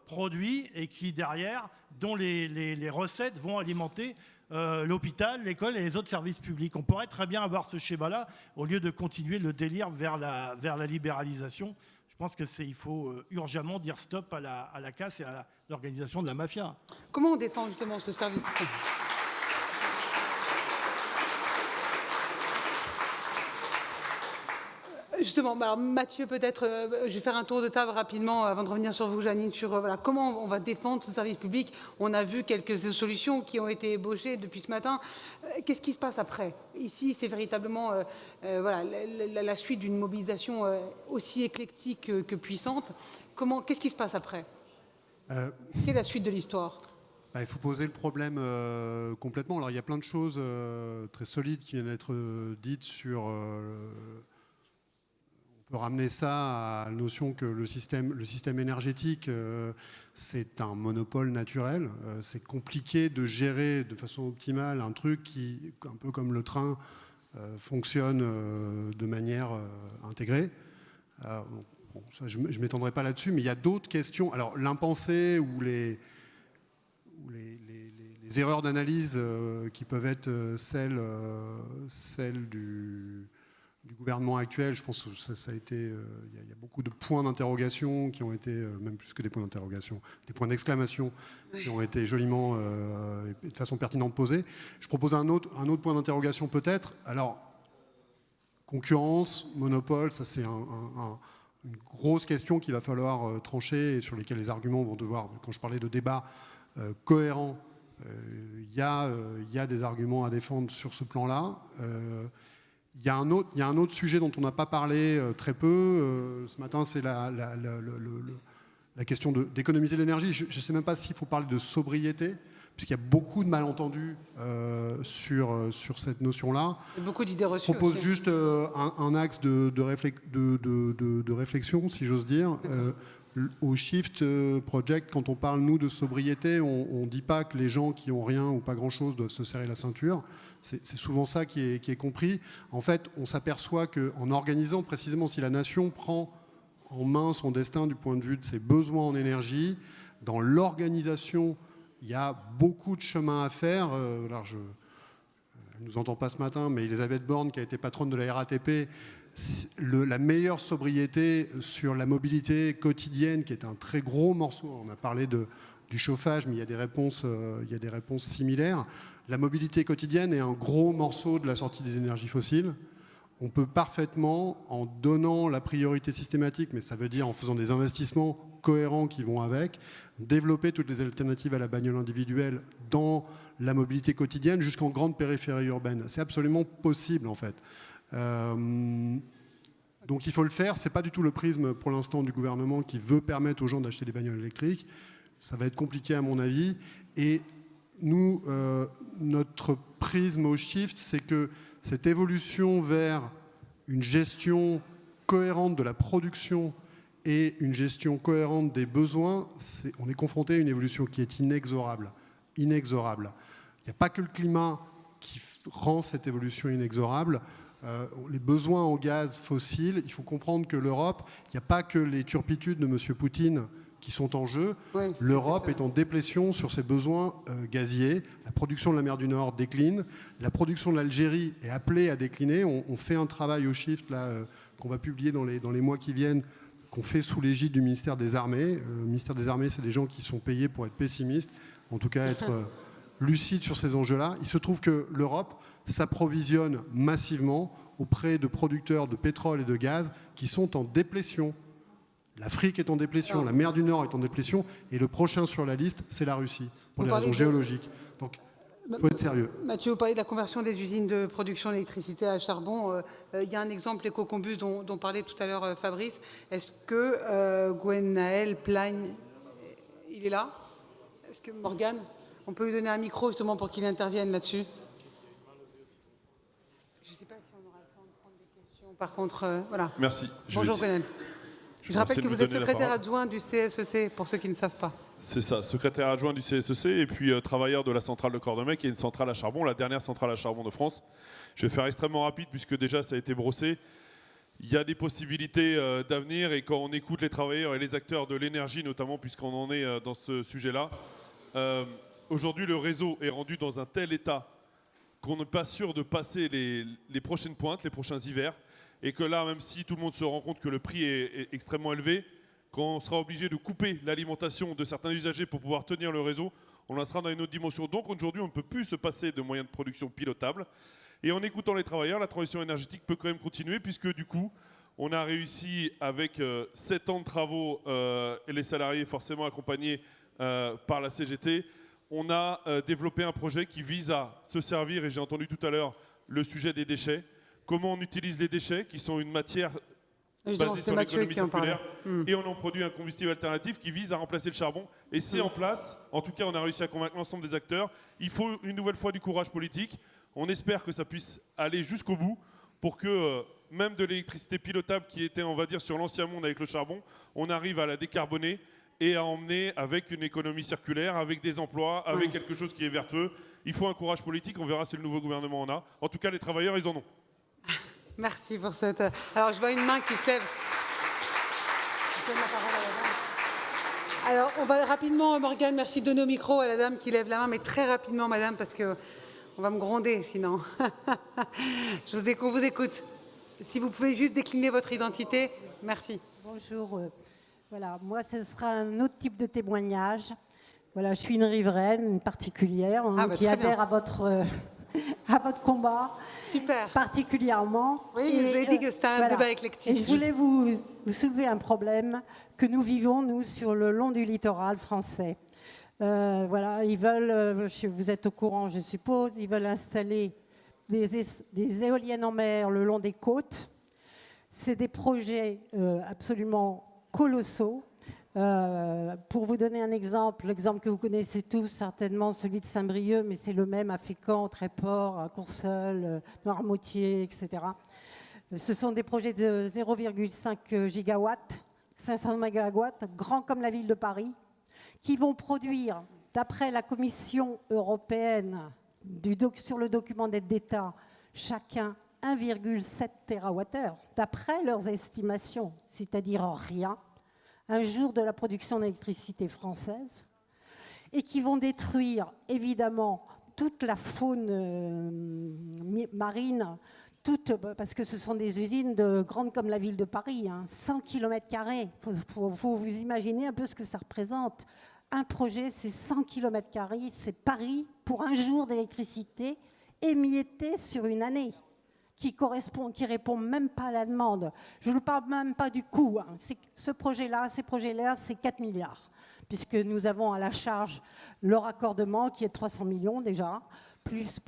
Speaker 2: produit et qui, derrière, dont les recettes vont alimenter l'hôpital, l'école et les autres services publics. On pourrait très bien avoir ce schéma-là au lieu de continuer le délire vers la libéralisation. Je pense qu'il faut urgemment dire stop à la casse et à l'organisation de la mafia.
Speaker 1: Comment on défend justement ce service ? Justement, alors Mathieu, peut-être, je vais faire un tour de table rapidement avant de revenir sur vous, Janine, sur voilà, comment on va défendre ce service public. On a vu quelques solutions qui ont été ébauchées depuis ce matin. Qu'est-ce qui se passe après ? Ici, c'est véritablement voilà, la suite d'une mobilisation aussi éclectique que puissante. Qu'est-ce qui se passe après ? Quelle est la suite de l'histoire ?
Speaker 4: Il faut poser le problème complètement. Alors, il y a plein de choses très solides qui viennent d'être dites sur... On peut ramener ça à la notion que le système énergétique, c'est un monopole naturel. C'est compliqué de gérer de façon optimale un truc qui, un peu comme le train, fonctionne de manière intégrée. Bon, ça, je ne m'étendrai pas là-dessus, mais il y a d'autres questions. Alors, l'impensé ou les erreurs d'analyse qui peuvent être celles du gouvernement actuel, je pense que ça a été, il y a beaucoup de points d'interrogation qui ont été, même plus que des points d'interrogation, des points d'exclamation qui ont été joliment et de façon pertinente posés. Je propose un autre point d'interrogation peut-être. Alors, concurrence, monopole, ça c'est une grosse question qu'il va falloir trancher et sur lesquelles les arguments vont devoir, quand je parlais de débat cohérent, il y a des arguments à défendre sur ce plan-là. Il y a un autre sujet dont on n'a pas parlé très peu. Ce matin, c'est la question d'économiser l'énergie. Je ne sais même pas s'il faut parler de sobriété, puisqu'il y a beaucoup de malentendus sur cette notion-là.
Speaker 1: Beaucoup d'idées reçues.
Speaker 4: Je propose
Speaker 1: aussi.
Speaker 4: juste un axe de réflexion, si j'ose dire. Au Shift Project, quand on parle, nous, de sobriété, on ne dit pas que les gens qui n'ont rien ou pas grand-chose doivent se serrer la ceinture. C'est souvent ça qui est compris. En fait, on s'aperçoit qu'en organisant précisément, si la nation prend en main son destin du point de vue de ses besoins en énergie, dans l'organisation, il y a beaucoup de chemin à faire. Alors elle ne nous entend pas ce matin, mais Elisabeth Borne, qui a été patronne de la RATP, la meilleure sobriété sur la mobilité quotidienne, qui est un très gros morceau. On a parlé du chauffage, mais il y a des réponses similaires. La mobilité quotidienne est un gros morceau de la sortie des énergies fossiles. On peut parfaitement, en donnant la priorité systématique, mais ça veut dire en faisant des investissements cohérents qui vont avec, développer toutes les alternatives à la bagnole individuelle dans la mobilité quotidienne jusqu'en grande périphérie urbaine. C'est absolument possible, en fait. Donc il faut le faire. C'est pas du tout le prisme pour l'instant du gouvernement qui veut permettre aux gens d'acheter des bagnoles électriques. Ça va être compliqué à mon avis. Et nous, notre prisme au Shift, c'est que cette évolution vers une gestion cohérente de la production et une gestion cohérente des besoins, on est confronté à une évolution qui est inexorable. Inexorable. Il n'y a pas que le climat qui rend cette évolution inexorable. Les besoins en gaz fossile, il faut comprendre que l'Europe, il n'y a pas que les turpitudes de M. Poutine qui sont en jeu. Oui, l'Europe est en déplétion sur ses besoins gaziers. La production de la mer du Nord décline. La production de l'Algérie est appelée à décliner. On fait un travail au Shift là, qu'on va publier dans les mois qui viennent, qu'on fait sous l'égide du ministère des Armées. Le ministère des Armées, c'est des gens qui sont payés pour être pessimistes, en tout cas être lucides sur ces enjeux-là. Il se trouve que l'Europe s'approvisionne massivement auprès de producteurs de pétrole et de gaz qui sont en déplétion. L'Afrique est en déplétion, la mer du Nord est en déplétion, et le prochain sur la liste, c'est la Russie, pour des raisons géologiques. Donc, il faut être sérieux.
Speaker 1: Mathieu, vous parlez de la conversion des usines de production d'électricité à charbon. Il y a un exemple, l'éco-combus, dont parlait tout à l'heure Fabrice. Est-ce que Gwenaël Plagne, il est là? Est-ce que Morgane, on peut lui donner un micro justement pour qu'il intervienne là-dessus? Je ne sais pas si on aura le temps de prendre des questions. Par contre, voilà.
Speaker 12: Merci.
Speaker 1: Bonjour Gwenaël. Je rappelle que vous êtes secrétaire adjoint du CSEC, pour ceux qui ne savent pas.
Speaker 12: C'est ça, secrétaire adjoint du CSEC et puis travailleur de la centrale de Cordemais, qui est une centrale à charbon, la dernière centrale à charbon de France. Je vais faire extrêmement rapide, puisque déjà ça a été brossé. il y a des possibilités d'avenir, et quand on écoute les travailleurs et les acteurs de l'énergie notamment, puisqu'on en est dans ce sujet-là, aujourd'hui le réseau est rendu dans un tel état qu'on n'est pas sûr de passer les prochaines pointes, les prochains hivers, et que là, même si tout le monde se rend compte que le prix est extrêmement élevé, quand on sera obligé de couper l'alimentation de certains usagers pour pouvoir tenir le réseau, on en sera dans une autre dimension. Donc aujourd'hui, on ne peut plus se passer de moyens de production pilotables. Et en écoutant les travailleurs, la transition énergétique peut quand même continuer, puisque du coup, on a réussi avec 7 ans de travaux et les salariés forcément accompagnés par la CGT, on a développé un projet qui vise à se servir, et j'ai entendu tout à l'heure le sujet des déchets, comment on utilise les déchets, qui sont une matière basée sur l'économie circulaire, et on en produit un combustible alternatif qui vise à remplacer le charbon. Et c'est en place, en tout cas on a réussi à convaincre l'ensemble des acteurs. Il faut une nouvelle fois du courage politique. On espère que ça puisse aller jusqu'au bout pour que même de l'électricité pilotable qui était, on va dire, sur l'ancien monde avec le charbon, on arrive à la décarboner et à emmener avec une économie circulaire, avec des emplois, avec quelque chose qui est vertueux. Il faut un courage politique, on verra si le nouveau gouvernement en a. En tout cas, les travailleurs, ils en ont.
Speaker 1: Merci pour cette... Alors, je vois une main qui se lève. Je donne la parole à la dame. Alors, on va rapidement, Morgane, merci de donner au micro à la dame qui lève la main, mais très rapidement, madame, parce qu'on va me gronder sinon. On vous écoute. Si vous pouvez juste décliner votre identité, merci.
Speaker 13: Bonjour. Voilà, moi, ce sera un autre type de témoignage. Voilà, je suis une riveraine, une particulière, qui adhère à votre combat.
Speaker 1: Super.
Speaker 13: Particulièrement.
Speaker 1: Oui, vous avez dit que c'était un débat éclectique.
Speaker 13: Et je voulais vous soulever un problème que nous vivons, nous, sur le long du littoral français. Voilà, ils veulent, vous êtes au courant, je suppose, ils veulent installer des éoliennes en mer le long des côtes. C'est des projets absolument colossaux. Pour vous donner un exemple, l'exemple que vous connaissez tous certainement, celui de Saint-Brieuc, mais c'est le même à Fécamp, Tréport, à Courseulles, Noirmoutier, etc. Ce sont des projets de 0,5 gigawatts, 500 mégawatts, grands comme la ville de Paris, qui vont produire, d'après la Commission européenne, sur le document d'aide d'État, chacun 1,7 TWh, d'après leurs estimations, c'est-à-dire rien, un jour de la production d'électricité française, et qui vont détruire évidemment toute la faune marine, parce que ce sont des usines grandes comme la ville de Paris, 100 km². Faut vous imaginer un peu ce que ça représente. Un projet, c'est 100 km², c'est Paris pour un jour d'électricité émietté sur une année, qui répond même pas à la demande. Je ne parle même pas du coût. Ces projets-là, c'est 4 milliards, puisque nous avons à la charge le raccordement qui est 300 millions déjà, plus.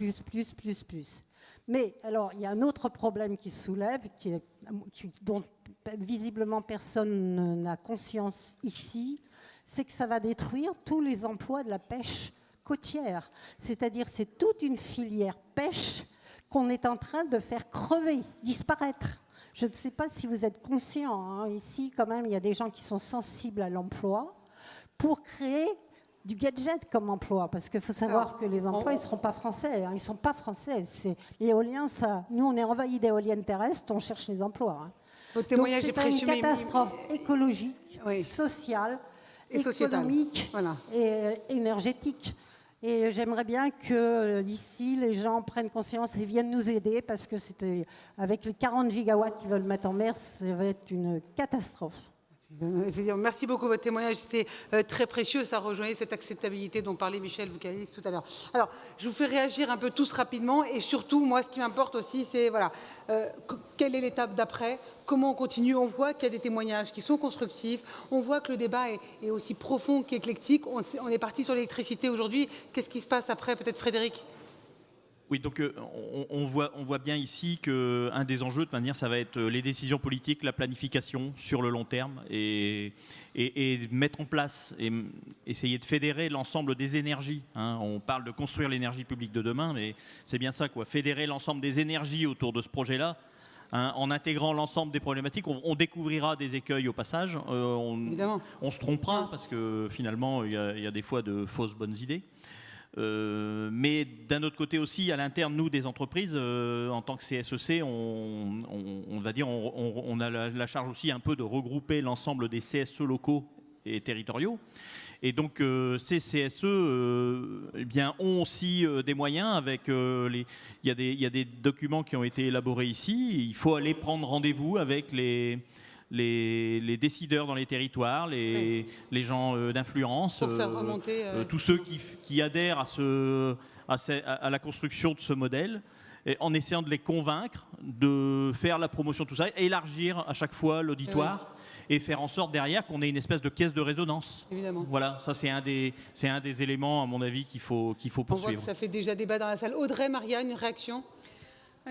Speaker 13: Mais alors, il y a un autre problème qui se soulève, dont visiblement personne n'a conscience ici, c'est que ça va détruire tous les emplois de la pêche côtière. C'est-à-dire, c'est toute une filière pêche qu'on est en train de faire crever, disparaître. Je ne sais pas si vous êtes conscients, ici quand même il y a des gens qui sont sensibles à l'emploi pour créer du gadget comme emploi, parce qu'il faut savoir que les emplois ils ne seront pas français, ils ne sont pas français. L'éolien, nous on est envahis d'éoliennes terrestres, on cherche les emplois.
Speaker 1: Votre témoignage est précieux,
Speaker 13: une catastrophe écologique, sociale, et économique et énergétique. Et j'aimerais bien que ici, les gens prennent conscience et viennent nous aider, parce que avec les 40 gigawatts qu'ils veulent mettre en mer, ça va être une catastrophe.
Speaker 1: Merci beaucoup, votre témoignage était très précieux, ça rejoignait cette acceptabilité dont parlait Michel Voukalis tout à l'heure. Alors, je vous fais réagir un peu tous rapidement, et surtout, moi, ce qui m'importe aussi, c'est quelle est l'étape d'après, comment on continue. On voit qu'il y a des témoignages qui sont constructifs, on voit que le débat est aussi profond qu'éclectique. On est parti sur l'électricité aujourd'hui. Qu'est-ce qui se passe après, peut-être Frédéric ?
Speaker 5: Oui, donc on voit bien ici qu'un des enjeux, de manière, ça va être les décisions politiques, la planification sur le long terme, et mettre en place et essayer de fédérer l'ensemble des énergies. On parle de construire l'énergie publique de demain, mais c'est bien ça, quoi. Fédérer l'ensemble des énergies autour de ce projet-là, en intégrant l'ensemble des problématiques. On découvrira des écueils au passage, on se trompera, parce que finalement, il y a des fois de fausses bonnes idées. Mais d'un autre côté aussi, à l'interne, nous, des entreprises, en tant que CSEC, on va dire, on a la charge aussi un peu de regrouper l'ensemble des CSE locaux et territoriaux. Et donc ces CSE eh bien, ont aussi des moyens avec il y a des documents qui ont été élaborés ici. Il faut aller prendre rendez-vous avec les décideurs dans les territoires, les gens d'influence,
Speaker 1: Pour faire remonter,
Speaker 5: tous ceux qui adhèrent à la construction de ce modèle, et en essayant de les convaincre de faire la promotion de tout ça, élargir à chaque fois l'auditoire. Et faire en sorte derrière qu'on ait une espèce de caisse de résonance.
Speaker 1: Évidemment.
Speaker 5: Voilà, ça c'est un des éléments, à mon avis, qu'il faut
Speaker 1: On voit
Speaker 5: poursuivre.
Speaker 1: que ça fait déjà débat dans la salle. Audrey, Marianne, une réaction?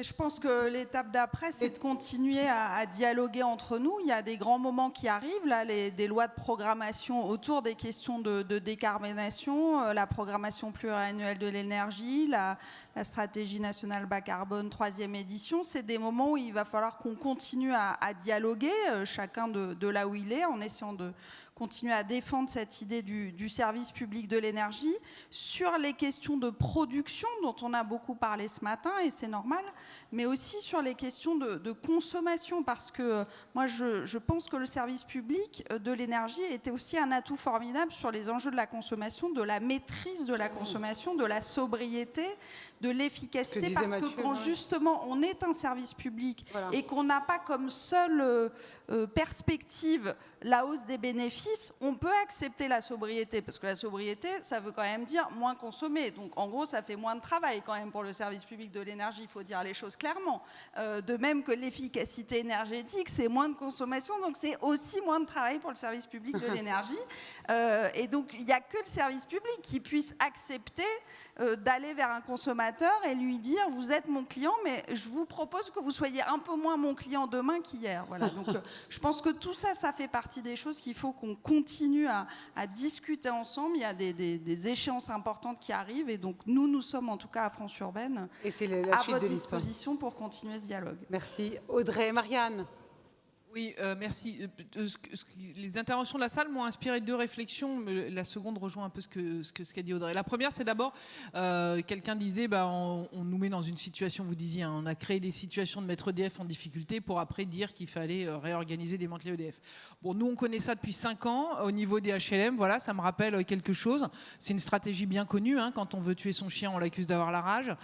Speaker 6: Je pense que l'étape d'après, c'est de continuer à dialoguer entre nous. Il y a des grands moments qui arrivent, là, des lois de programmation autour des questions de décarbonation, la programmation pluriannuelle de l'énergie, la stratégie nationale bas carbone, 3e édition. C'est des moments où il va falloir qu'on continue à dialoguer, chacun de là où il est, en essayant de continuer à défendre cette idée du service public de l'énergie sur les questions de production dont on a beaucoup parlé ce matin, et c'est normal, mais aussi sur les questions de consommation, parce que moi je pense que le service public de l'énergie était aussi un atout formidable sur les enjeux de la consommation, de la maîtrise de la consommation, de la sobriété, de l'efficacité, parce que quand justement on est un service public et qu'on n'a pas comme seule perspective la hausse des bénéfices, on peut accepter la sobriété, parce que la sobriété, ça veut quand même dire moins consommer. Donc en gros, ça fait moins de travail quand même pour le service public de l'énergie, il faut dire les choses clairement. De même que l'efficacité énergétique, c'est moins de consommation, donc c'est aussi moins de travail pour le service public de l'énergie. Et donc il n'y a que le service public qui puisse accepter d'aller vers un consommateur et lui dire « vous êtes mon client, mais je vous propose que vous soyez un peu moins mon client demain qu'hier ». Voilà. Donc je pense que tout ça, ça fait partie des choses qu'il faut qu'on continue à discuter ensemble. Il y a des échéances importantes qui arrivent, et donc nous sommes en tout cas à France Urbaine à votre disposition pour continuer ce dialogue.
Speaker 1: Merci. Audrey, Marianne.
Speaker 7: Oui, merci. Les interventions de la salle m'ont inspiré 2 réflexions. La seconde rejoint un peu ce qu'a dit Audrey. La première, c'est d'abord, quelqu'un disait, on nous met dans une situation, vous disiez, on a créé des situations de mettre EDF en difficulté pour après dire qu'il fallait réorganiser, démanteler EDF. Bon, nous, on connaît ça depuis 5 ans au niveau des HLM. Voilà, ça me rappelle quelque chose. C'est une stratégie bien connue. Hein, quand on veut tuer son chien, on l'accuse d'avoir la rage.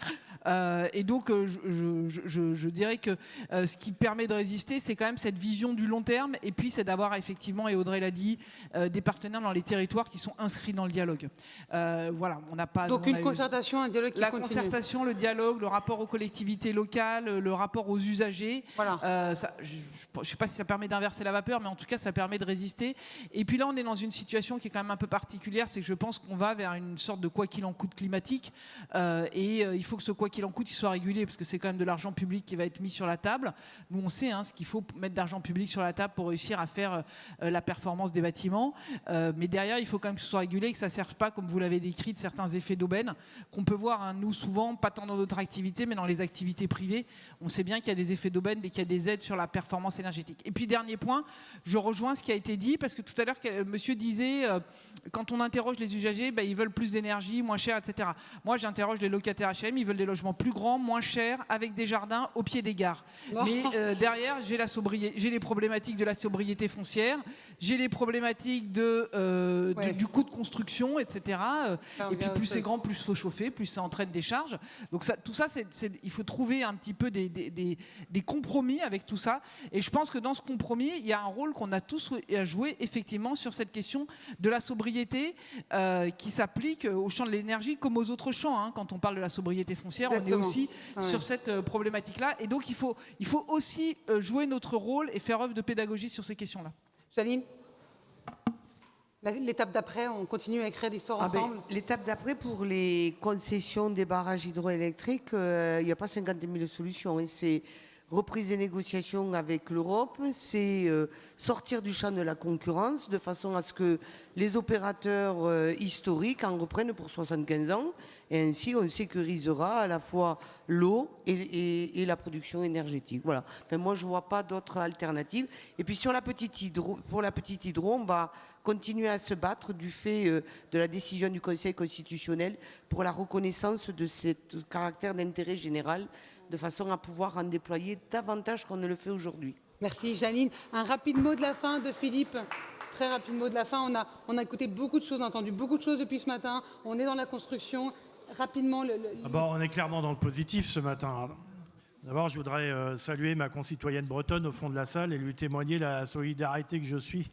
Speaker 7: Et donc, je dirais que ce qui permet de résister, c'est quand même cette vision du long terme, et puis c'est d'avoir effectivement, et Audrey l'a dit, des partenaires dans les territoires qui sont inscrits dans le dialogue. Voilà, on n'a pas...
Speaker 1: Donc une concertation, un dialogue qui continue.
Speaker 7: La concertation, le dialogue, le rapport aux collectivités locales, le rapport aux usagers. Voilà. Je ne sais pas si ça permet d'inverser la vapeur, mais en tout cas, ça permet de résister. Et puis là, on est dans une situation qui est quand même un peu particulière, c'est que je pense qu'on va vers une sorte de quoi qu'il en coûte climatique, et il faut que ce quoi qu'il en coûte, il soit régulé, parce que c'est quand même de l'argent public qui va être mis sur la table. Nous, on sait ce qu'il faut mettre d'argent public sur la table pour réussir à faire la performance des bâtiments. Mais derrière, il faut quand même que ce soit régulé et que ça ne serve pas, comme vous l'avez décrit, de certains effets d'aubaine qu'on peut voir, nous, souvent, pas tant dans notre activité, mais dans les activités privées. On sait bien qu'il y a des effets d'aubaine dès qu'il y a des aides sur la performance énergétique. Et puis, dernier point, je rejoins ce qui a été dit, parce que tout à l'heure, monsieur disait, quand on interroge les usagers, ils veulent plus d'énergie, moins cher, etc. Moi, j'interroge les locataires HLM, ils veulent des logements plus grands, moins chers, avec des jardins au pied des gares. Mais derrière, j'ai les problématiques de la sobriété foncière, j'ai les problématiques du coût de construction, etc. Et puis plus c'est grand, plus il faut chauffer, plus ça entraîne des charges. Donc tout ça, il faut trouver un petit peu des compromis avec tout ça. Et je pense que dans ce compromis, il y a un rôle qu'on a tous à jouer effectivement sur cette question de la sobriété qui s'applique au champ de l'énergie comme aux autres champs. Hein. Quand on parle de la sobriété foncière, on est aussi sur cette problématique-là. Et donc il faut aussi jouer notre rôle et faire œuvre de pédagogie sur ces questions-là.
Speaker 1: Janine, l'étape d'après, on continue à écrire l'histoire ensemble.
Speaker 3: L'étape d'après, pour les concessions des barrages hydroélectriques, il n'y a pas 50 000 solutions. Et c'est reprise des négociations avec l'Europe, c'est sortir du champ de la concurrence de façon à ce que les opérateurs historiques en reprennent pour 75 ans. Et ainsi, on sécurisera à la fois l'eau et la production énergétique. Voilà. Enfin, moi, je ne vois pas d'autres alternatives. Et puis, pour la petite hydro, on va continuer à se battre du fait de la décision du Conseil constitutionnel pour la reconnaissance de ce caractère d'intérêt général, de façon à pouvoir en déployer davantage qu'on ne le fait aujourd'hui.
Speaker 1: Merci Janine. Un rapide mot de la fin de Philippe. Très rapide mot de la fin. On a écouté beaucoup de choses, entendu beaucoup de choses depuis ce matin. On est dans la construction. Rapidement,
Speaker 2: on est clairement dans le positif ce matin. D'abord, je voudrais saluer ma concitoyenne bretonne au fond de la salle et lui témoigner la solidarité que je suis,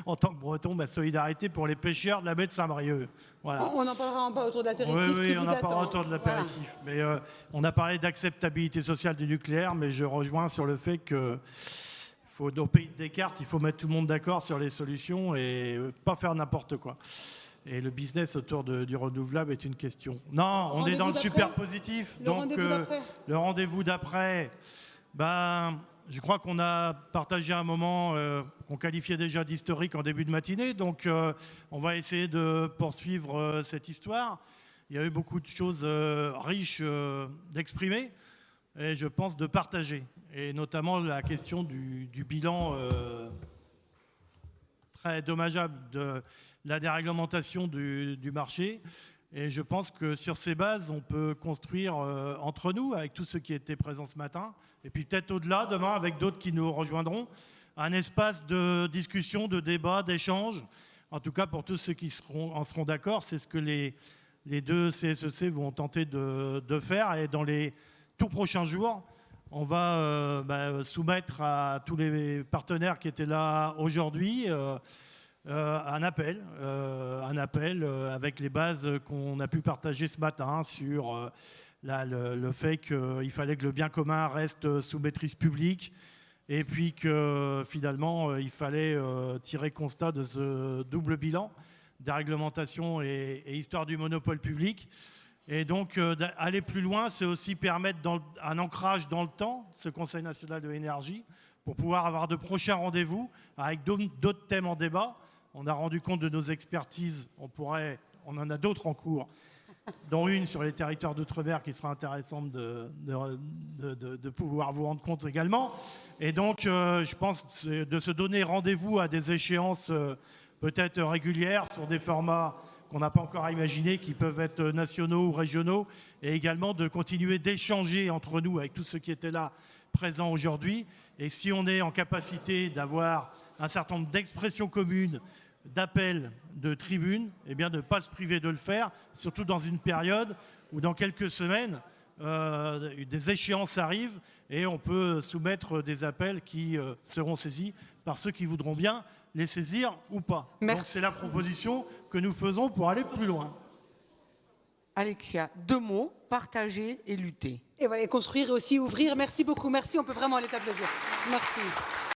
Speaker 2: en tant que breton, ma solidarité pour les pêcheurs de la baie de Saint-Brieuc. Voilà.
Speaker 1: On en parlera pas autour de l'apéritif.
Speaker 2: Oui, on en parlera autour de l'apéritif. Voilà. Mais on a parlé d'acceptabilité sociale du nucléaire, mais je rejoins sur le fait que faut, au pays de Descartes, il faut mettre tout le monde d'accord sur les solutions et pas faire n'importe quoi. Et le business autour du renouvelable est une question. Non, on est dans le super positif. Donc, le rendez-vous d'après, je crois qu'on a partagé un moment qu'on qualifiait déjà d'historique en début de matinée. Donc, on va essayer de poursuivre cette histoire. Il y a eu beaucoup de choses riches d'exprimer et je pense de partager. Et notamment la question du bilan très dommageable de la déréglementation du marché. Et je pense que sur ces bases, on peut construire entre nous, avec tous ceux qui étaient présents ce matin, et puis peut-être au-delà, demain, avec d'autres qui nous rejoindront, un espace de discussion, de débat, d'échange. En tout cas, pour tous ceux qui en seront d'accord, c'est ce que les deux CSEC vont tenter de faire. Et dans les tout prochains jours, on va soumettre à tous les partenaires qui étaient là aujourd'hui un appel avec les bases qu'on a pu partager ce matin sur le fait qu'il fallait que le bien commun reste sous maîtrise publique et puis que finalement il fallait tirer constat de ce double bilan, déréglementation et histoire du monopole public. Et donc aller plus loin, c'est aussi permettre un ancrage dans le temps, ce Conseil national de l'énergie, pour pouvoir avoir de prochains rendez-vous avec d'autres thèmes en débat. On a rendu compte de nos expertises, on en a d'autres en cours, dont une sur les territoires d'outre-mer qui sera intéressante de pouvoir vous rendre compte également. Et donc, je pense de se donner rendez-vous à des échéances peut-être régulières sur des formats qu'on n'a pas encore imaginés, qui peuvent être nationaux ou régionaux, et également de continuer d'échanger entre nous avec tous ceux qui étaient là présents aujourd'hui. Et si on est en capacité d'avoir un certain nombre d'expressions communes, d'appels, de tribunes, eh bien de ne pas se priver de le faire, surtout dans une période où dans quelques semaines, des échéances arrivent et on peut soumettre des appels qui seront saisis par ceux qui voudront bien les saisir ou pas.
Speaker 1: Merci.
Speaker 2: Donc c'est la proposition que nous faisons pour aller plus loin.
Speaker 3: Alexia, 2 mots, partager et lutter.
Speaker 1: Et voilà, construire et aussi ouvrir. Merci beaucoup, merci, on peut vraiment les applaudir. Merci.